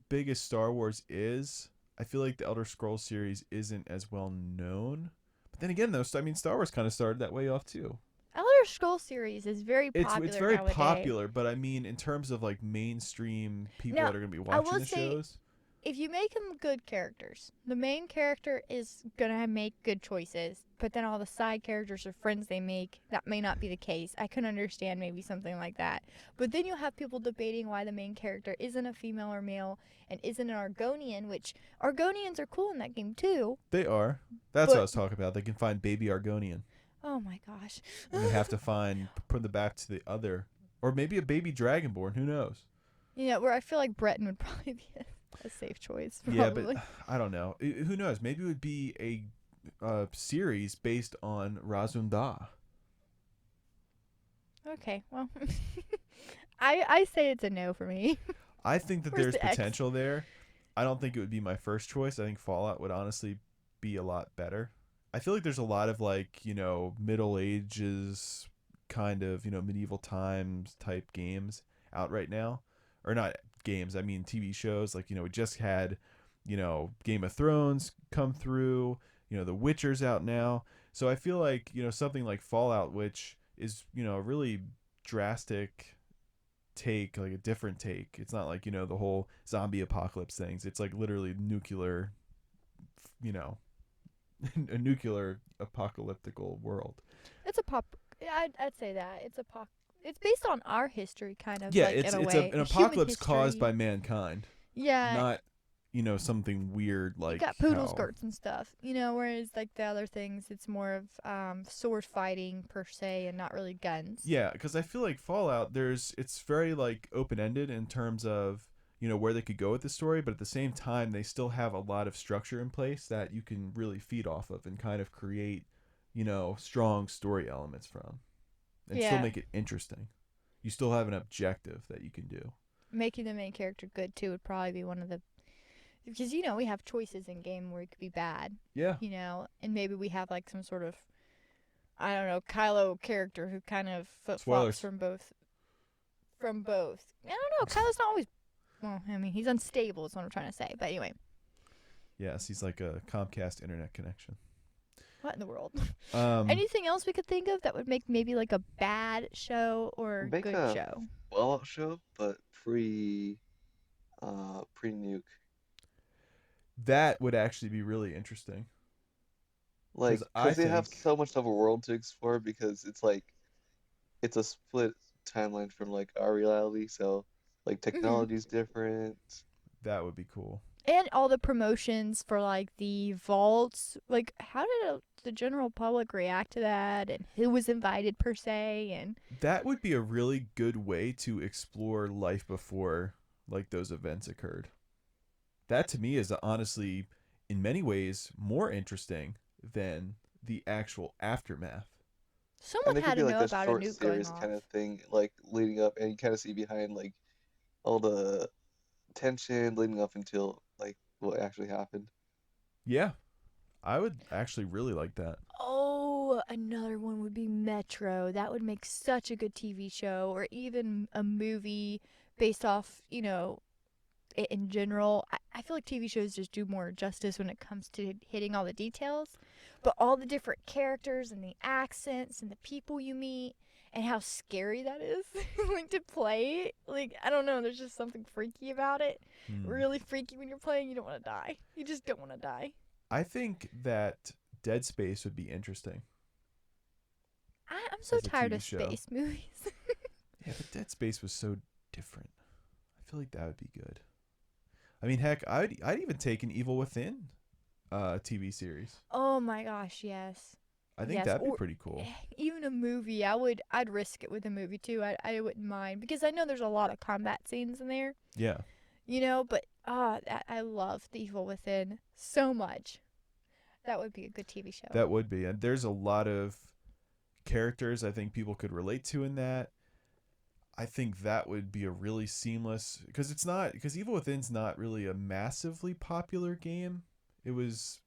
big as Star Wars is, I feel like the Elder Scrolls series isn't as well known. But then again, though, I mean, Star Wars kind of started that way off too. Elder Scrolls series is very popular It's very nowadays. popular, but I mean, in terms of like mainstream people Now, that are going to be I watching will the say- shows, If you make them good characters, the main character is gonna make good choices, but then all the side characters or friends they make, that may not be the case. I can understand maybe something like that. But then you'll have people debating why the main character isn't a female or male and isn't an Argonian, which Argonians are cool in that game too. they are. That's what I But- was talking about. They can find baby Argonian, Oh my gosh. and they have to put them back to the other, or maybe a baby Dragonborn. Who knows? You know, where I feel like Breton would probably be a safe choice. Probably. Yeah, but I don't know. Who knows? Maybe it would be a series based on Razunda. Okay, well, I say it's a no for me. I think that Where's there's the X? potential there. I don't think it would be my first choice. I think Fallout would honestly be a lot better. I feel like there's a lot of like, Middle Ages kind of, medieval times type games out right now. Or not games, I mean TV shows. Like, we just had, Game of Thrones come through, The Witcher's out now. So I feel like, something like Fallout, which is, a really drastic take, like a different take. It's not like, the whole zombie apocalypse things. It's like literally nuclear, a nuclear apocalyptical world. It's a pop. Yeah, I'd say that it's a pop. It's based on our history, kind of. Yeah, like, it's in a it's way. an Human apocalypse caused history. by mankind, Yeah, not something weird you like got poodle how- skirts and stuff. Whereas like the other things, it's more of sword fighting per se, and not really guns. Yeah, because I feel like Fallout, it's very like open ended in terms of where they could go with the story, but at the same time they still have a lot of structure in place that you can really feed off of and kind of create strong story elements from, and still Yeah. make it interesting. You still have an objective that you can do. Making the main character good too would probably be one of the. Because we have choices in game where it could be bad. Yeah. And maybe we have like some sort of, I don't know, Kylo character who kind of flip Spoilers. flops from both. I don't know. Kylo's not always. Well, I mean, he's unstable. Is what I'm trying to say. But anyway, Yes, he's like a Comcast internet connection. what in the world? Um, Anything else we could think of that would make maybe like a bad show or a Make good a- show? Fallout show, but pre-nuke. that would actually be really interesting. Like, 'Cause I because they have think- so much of a world to explore because it's like, it's a split timeline from like our reality, so like technology's different. That would be cool. And all the promotions for like the vaults. Like, how did the general public react to that? And who was invited per se? And That would be a really good way to explore life before like those events occurred. That to me is honestly in many ways more interesting than the actual aftermath. someone And it had could to be know like a about a short nuke going series off. kind of thing, like leading up, and you kind of see behind like all the tension leading up until like what actually happened. Yeah. I would actually really like that. Oh, another one would be Metro. That would make such a good TV show, or even a movie based off, in general. I feel like TV shows just do more justice when it comes to hitting all the details. but all the different characters and the accents and the people you meet and how scary that is, like to play. Like I don't know, there's just something freaky about it. Hmm. Really freaky when you're playing. You don't want to die. You just don't want to die. I think that Dead Space would be interesting. I'm so As a tired TV of show. space movies. Yeah, but Dead Space was so different. I feel like that would be good. I mean, heck, I'd even take an Evil Within TV series. Oh my gosh, yes. I think Yes, that'd be or pretty cool. even a movie. I'd risk it with a movie too. I wouldn't mind because I know there's a lot of combat scenes in there, Yeah. but I love The Evil Within so much. That would be a good TV show. That would be. And there's a lot of characters I think people could relate to in that. I think that would be a really seamless because Evil Within's not really a massively popular game. It was,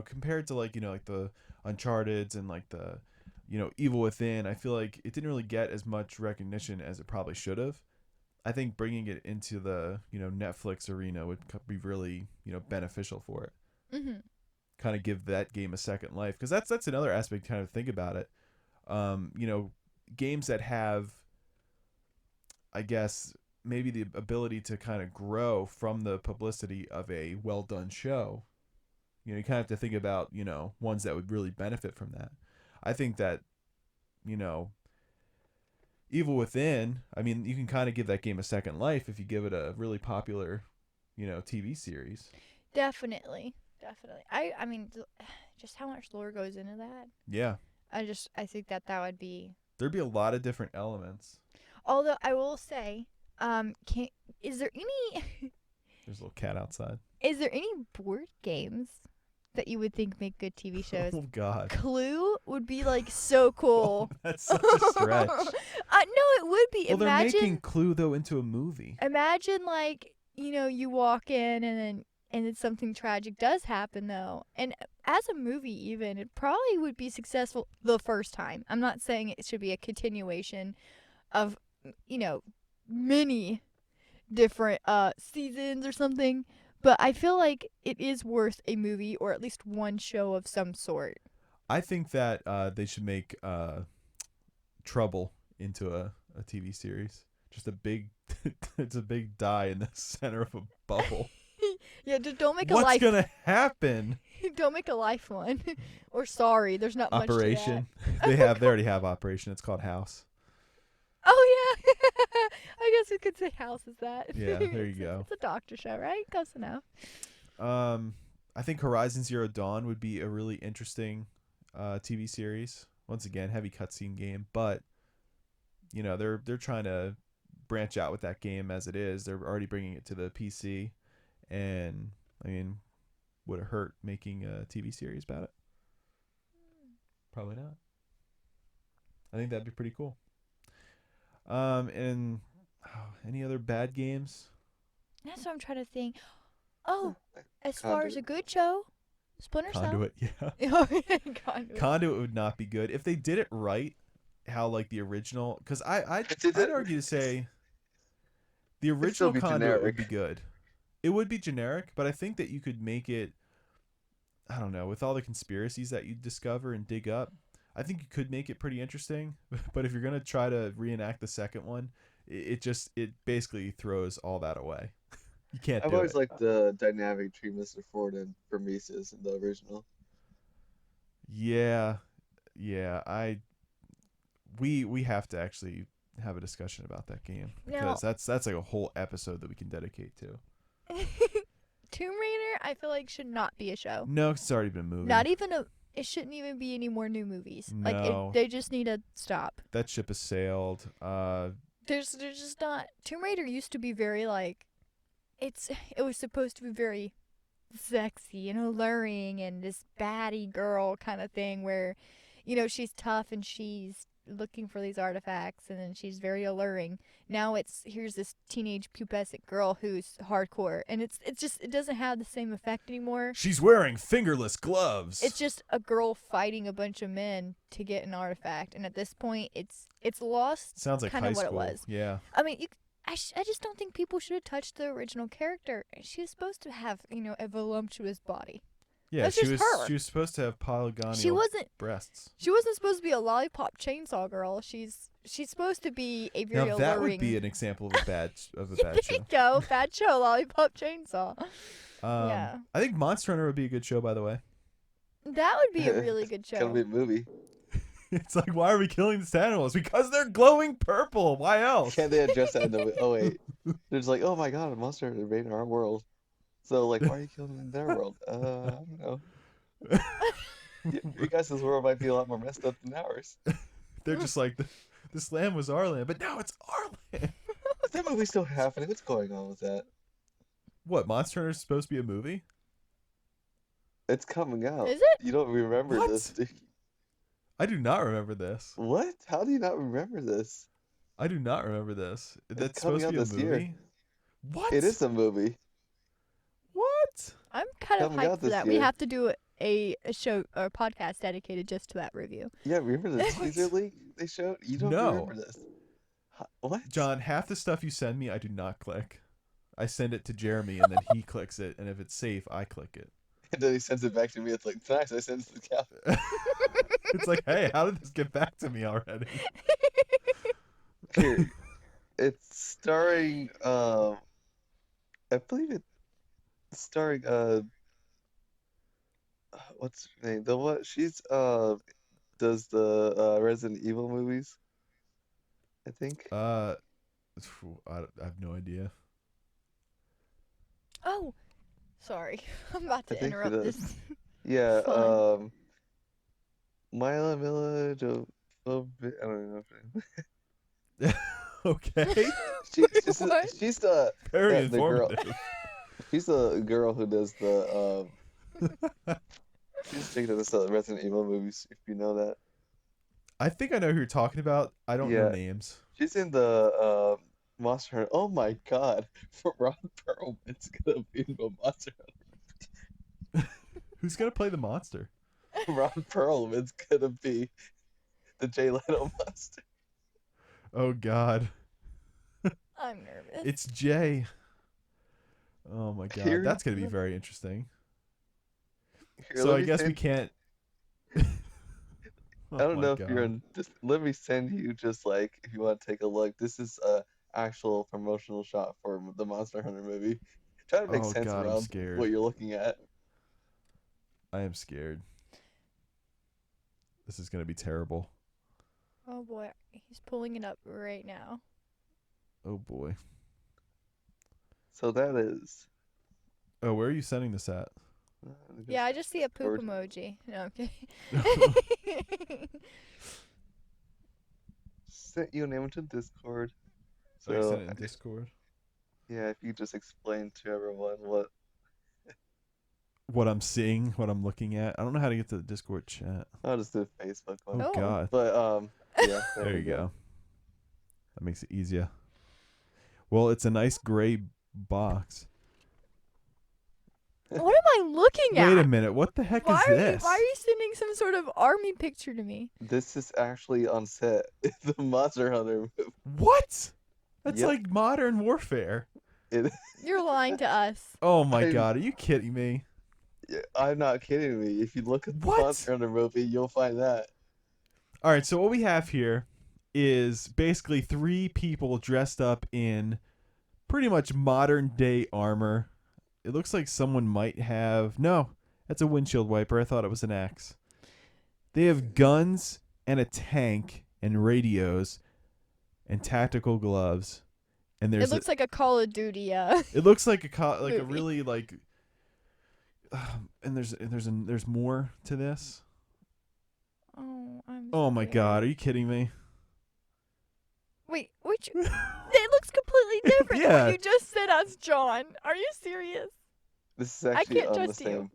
compared to like the Uncharted's and like the Evil Within, I feel like it didn't really get as much recognition as it probably should have. I think bringing it into the Netflix arena would be really beneficial for it. Mm-hmm. Kind of give that game a second life, because that's another aspect to kind of think about it. Games that have, I guess, maybe the ability to kind of grow from the publicity of a well done show. You kind of have to think about ones that would really benefit from that. I think that Evil Within, I mean, you can kind of give that game a second life if you give it a really popular TV series. Definitely. I mean, just how much lore goes into that. Yeah, I think that would be. there'd be a lot of different elements. Although I will say, is there any There's a little cat outside. is there any board games that you would think make good TV shows? Oh God. Clue would be like so cool. That's such a stretch. No, it would be. Well, they're Imagine, making Clue though into a movie. imagine like you walk in and then something tragic does happen though, and as a movie even it probably would be successful the first time. I'm not saying it should be a continuation of many different seasons or something, but I feel like it is worth a movie or at least one show of some sort. I think that they should make Trouble into a TV series. Just a big, it's a big die in the center of a bubble. Yeah, just don't make a What's life. gonna happen? Don't make a life one. Or sorry, there's not much to Operation. that. They already have Operation. It's called House. Oh yeah, I guess we could say House is that. Yeah, there you go. It's a doctor show, right? Close enough. I think Horizon Zero Dawn would be a really interesting TV series. Once again, heavy cutscene game, but they're trying to branch out with that game as it is. They're already bringing it to the PC, and I mean, would it hurt making a TV series about it? Probably not. I think that'd be pretty cool. And any other bad games? That's what I'm trying to think. Oh, Like as far as Conduit. a good show, Splinter Cell. Conduit, yeah. Oh, yeah, Conduit. Conduit would not be good if they did it right. How like the original? Because I'd If they did- argue to say the It'd still original be Conduit would be generic. good. It would be generic, but I think that you could make it. I don't know, with all the conspiracies that you discover and dig up, I think you could make it pretty interesting. But if you're gonna try to reenact the second one, it basically throws all that away. You can't I've do always it. liked the dynamic between Mr. Ford and Prometheus in the original. Yeah, we have to actually have a discussion about that game, because that's like a whole episode that we can dedicate to. Tomb Raider, I feel like should not be a show. No, it's already been a movie. Not even it shouldn't even be any more new movies. No. They just need to stop. That ship has sailed. There's just not. Tomb Raider used to be very like, it was supposed to be very sexy and alluring and this baddie girl kind of thing where, she's tough and she's looking for these artifacts and then she's very alluring. Now here's this teenage pubescent girl who's hardcore, and it doesn't have the same effect anymore. She's wearing fingerless gloves. It's just a girl fighting a bunch of men to get an artifact, and at this point it's lost. Sounds like kinda high what it school. was. Yeah. I mean, I just don't think people should have touched the original character. She was supposed to have, a voluptuous body. Yeah, That's just her. she was supposed to have polygonial She wasn't breasts. supposed to be a lollipop chainsaw girl. She's supposed to be a very Now that would alluring. be an example of a bad There you show. go, bad show, lollipop chainsaw. Yeah, I think Monster Hunter would be a good show, by the way. that would be a really good It's gonna show. be a movie. It's like, why are we killing these animals? Because they're glowing purple. Why else? Can't they address that in the? Oh wait, there's like, oh my god, a monster invaded our world. So like, why are you killing them in their world? I don't know. You guys' world might be a lot more messed up than ours. They're just like, this land was our land, but now it's our land. Is that movie still happening? What's going on with that? What, Monster Hunter is supposed to be a movie? It's coming out. Is it? You don't remember What? this, do you? I do not remember this. What? How do you not remember this? I do not remember this. That's coming supposed to be out a this year. movie? What? It is a movie. What? I'm kind of Coming out hyped for this that. We year. have to do a show or a podcast dedicated just to that review. Yeah, remember the What? teaser leak they showed? You don't No. remember this. What? John, half the stuff you send me, I do not click. I send it to Jeremy, and then he clicks it, and if it's safe, I click it. And then he sends it back to me. It's like, nice, I sent it to the cow. It's like, hey, how did this get back to me already? Here, it's starring, I believe it's starring, what's her name? The what? She's, does the, Resident Evil movies, I think. I have no idea. Oh, sorry. I'm about I to think it interrupt is. this. Yeah, Fun. Mila I don't know her name. Okay. What? She's the Very the girl. informative. She's the girl who does the she's taking the Resident Evil movies, if you know that. I think I know who you're talking about. I don't know Yeah. names. She's in the Monster Hunter. Oh my god. Ron Perlman's gonna be in the Monster Who's gonna play the monster? Hunter. Ron Perlman's gonna be the Jay Leno monster. Oh God, I'm nervous. it's Jay. Oh my God, Here- that's gonna be very interesting. Here, So let I me guess we send- can't. I don't know if you're in. Just let me send you just like if you want to take a look. This is a actual promotional shot for the Monster Hunter movie. Try to make Oh, sense God, I'm around scared. what you're looking at. I am scared. This is gonna be terrible. Oh boy, he's pulling it up right now. Oh boy. So that is. Oh, where are you sending this at? Yeah, I just see a poop Discord. emoji. No, I'm kidding. Sent you a name into Discord. So I So sent it in Discord. yeah, if you just explain to everyone what. What I'm seeing, what I'm looking at. I don't know how to get to the Discord chat. I'll just do a Facebook one. Oh Oh. God. But yeah. There you go. That makes it easier. Well, it's a nice gray box. What am I looking at? Wait a minute. What the heck Why is are this? why are you sending some sort of army picture to me? This is actually on set. The Monster Hunter movie. What? That's Yep. like modern warfare. You're lying to us. Oh my I- God. Are you kidding me? I'm not kidding me. If you look at the What? Monster Hunter movie, you'll find that. All right. So what we have here is basically 3 people dressed up in pretty much modern day armor. It looks like someone might have. No, that's a windshield wiper. I thought it was an axe. They have guns and a tank and radios and tactical gloves. And there's It looks like a Call of Duty. it looks like a movie. really like and there's more to this. Oh, I'm. Oh my scared. God, are you kidding me? Wait, which? It looks completely different. than Yeah. What you just said as John. Are you serious? This is actually can't on the trust you. same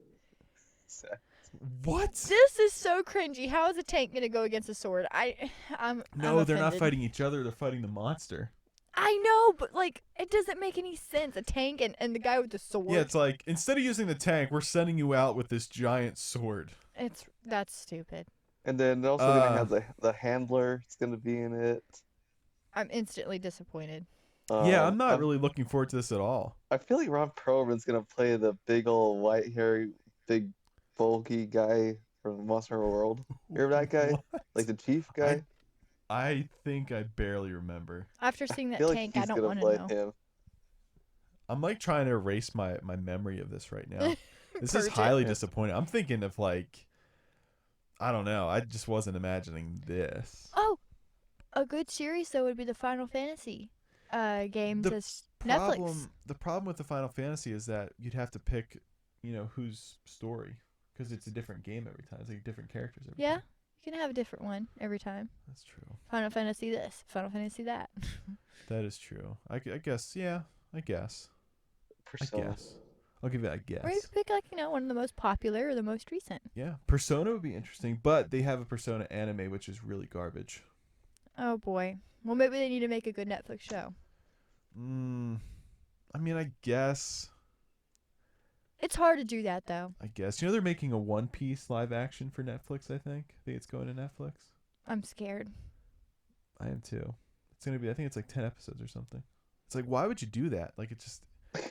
set. What? This is so cringy. How is a tank gonna go against a sword? I'm. No, I'm they're not offended. fighting each other. They're fighting the monster. I know, but like, it doesn't make any sense. A tank and the guy with the sword. Yeah, it's like instead of using the tank, we're sending you out with this giant sword. That's stupid. And then they're also gonna have the handler. It's gonna be in it. I'm instantly disappointed. Yeah, I'm not I'm- really looking forward to this at all. I feel like Ron Perlman's gonna play the big old white hairy big bulky guy from Monster Hunter World. Remember that guy? What? Like the chief I guy? I think I barely remember. After seeing I that feel like tank, I he's don't gonna want to play know. him. I'm like trying to erase my memory of this right now. This is Purge it. highly Yeah. disappointing. I'm thinking of like, I don't know. I just wasn't imagining this. Oh, a good series though would be the Final Fantasy games The as Netflix. The problem with the Final Fantasy is that you'd have to pick, whose story, because it's a different game every time. It's like different characters every Yeah, time. you can have a different one every time. That's true. Final Fantasy this, Final Fantasy that. That is true. I guess. Yeah. I guess. Persona. I'll give it a Or you guess. could pick like one of the most popular or the most recent. Yeah. Persona would be interesting, but they have a Persona anime which is really garbage. Oh boy. Well, maybe they need to make a good Netflix show. I mean, I guess. It's hard to do that though. They're making a One Piece live action for Netflix. I think it's going to Netflix. I'm scared. I am too. It's gonna be. I think it's like 10 episodes or something. It's like, why would you do that? Like, it just.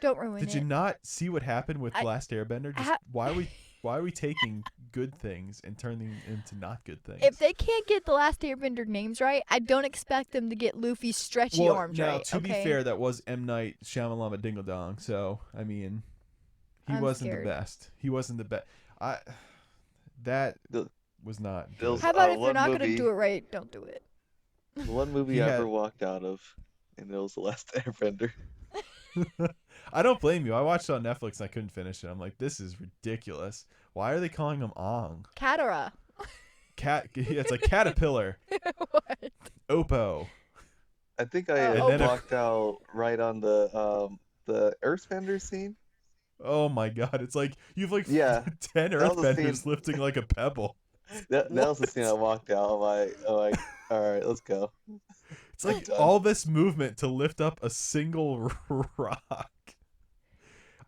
Don't ruin Did it. you not see what happened with I- Last Airbender? Just ha- why are we taking good things and turning them into not good things? If they can't get the Last Airbender names right, I don't expect them to get Luffy's stretchy arms now, right. to be okay? fair, that was M. Night Shyamalama Dingle Dong. So I mean, he I'm wasn't scared. the best. He wasn't the best. That The- was not. Those- Good. How about if one you're not gonna movie- do it right, don't do it. The one movie He I had- ever walked out of, and it was The Last Airbender. I don't blame you. I watched it on Netflix and I couldn't finish it. I'm like, this is ridiculous. Why are they calling him Ong? Katara. It's like caterpillar. What? Oppo. I think Oh, I And then- walked out right on the Earthbender scene. Oh my god! It's like you've like Yeah, 10 that was the Earthbenders scene. lifting like a pebble. That was the scene I walked out. I'm like, all right, let's go. It's like Done. all this movement to lift up a single rock.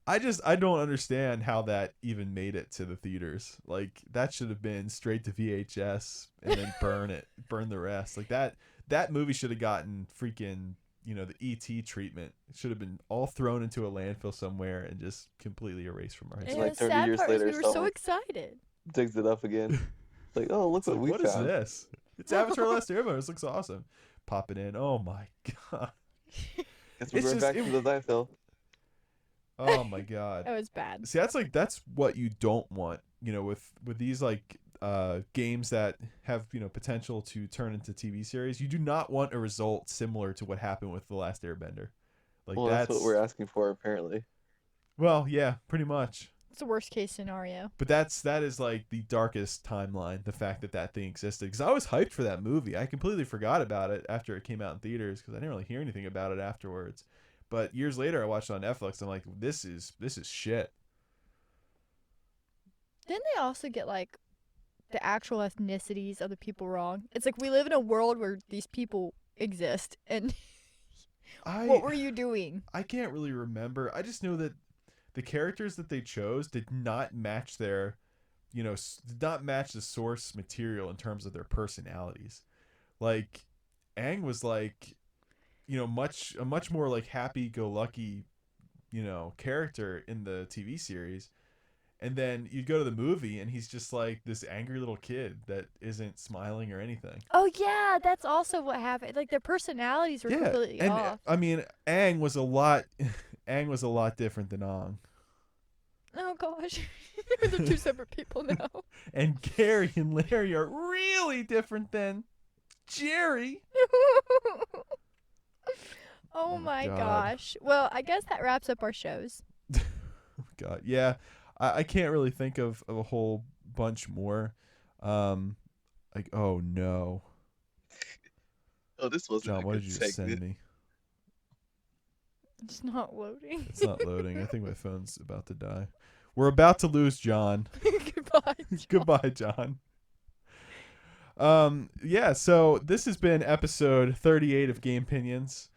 I don't understand how that even made it to the theaters. Like, that should have been straight to VHS and then burn the rest. Like, that movie should have gotten freaking, the ET treatment. It should have been all thrown into a landfill somewhere and just completely erased from our And history. like the 30 sad years part is later, we were so someone- excited. Digs it up again. It's like, oh, look It's like, what we what is found. this? It's Avatar: Last Airbender. This looks awesome. Pop it in. Oh my god. Guess we're It's going just- back to the landfill. Oh my god. That was bad. See, that's what you don't want, with these like games that have, potential to turn into TV series. You do not want a result similar to what happened with The Last Airbender. Like, Well, that's what we're asking for, apparently. Well, yeah, pretty much. It's the worst case scenario. But that is like the darkest timeline, the fact that thing existed. Because I was hyped for that movie. I completely forgot about it after it came out in theaters because I didn't really hear anything about it afterwards. But years later, I watched it on Netflix. And I'm like, this is shit. Didn't they also get like the actual ethnicities of the people wrong? It's like we live in a world where these people exist, and what were you doing? I can't really remember. I just know that the characters that they chose did not match their, did not match the source material in terms of their personalities. Like, Aang was like, a much more like happy-go-lucky, character in the TV series. And then you'd go to the movie and he's just like this angry little kid that isn't smiling or anything. Oh yeah, that's also what happened. Like their personalities were completely and off. I mean, Aang was a lot different than Ong. Oh gosh, they're two separate people now. And Gary and Larry are really different than Jerry. Oh my God. gosh. Well, I guess that wraps up our shows. God, yeah, I can't really think of a whole bunch more. Like, oh no, Oh, this wasn't John, a what good did you just segment. send me? It's not loading. It's not loading. I think my phone's about to die. We're about to lose John. Goodbye. Goodbye, John. Yeah, so this has been episode 38 of Gamepinions.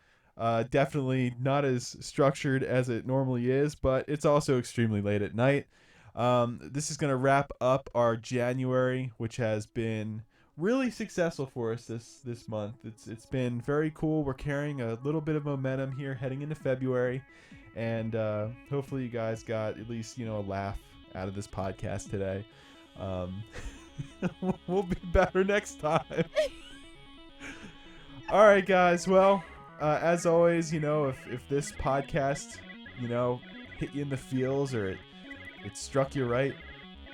Definitely not as structured as it normally is, but it's also extremely late at night. This is going to wrap up our January, which has been really successful for us this month. It's been very cool. We're carrying a little bit of momentum here heading into February, and hopefully you guys got at least a laugh out of this podcast today. We'll be better next time. All right, guys. Well, as always, if this podcast, hit you in the feels or it struck you right,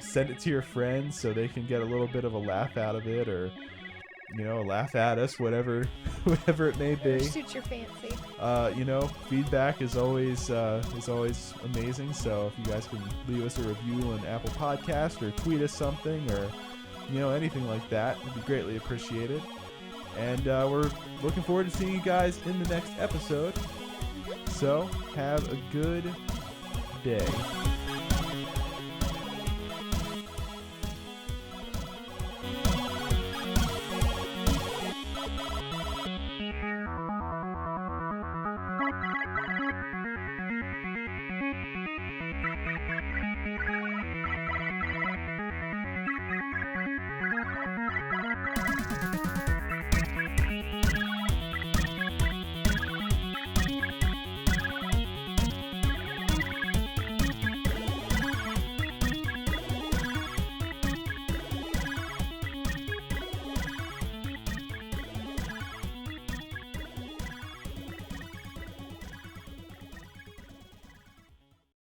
send it to your friends so they can get a little bit of a laugh out of it, or laugh at us, whatever it may be. Suits your fancy. Feedback is always amazing. So if you guys can leave us a review on Apple Podcast or tweet us something or anything like that, would be greatly appreciated. And we're looking forward to seeing you guys in the next episode. So have a good day.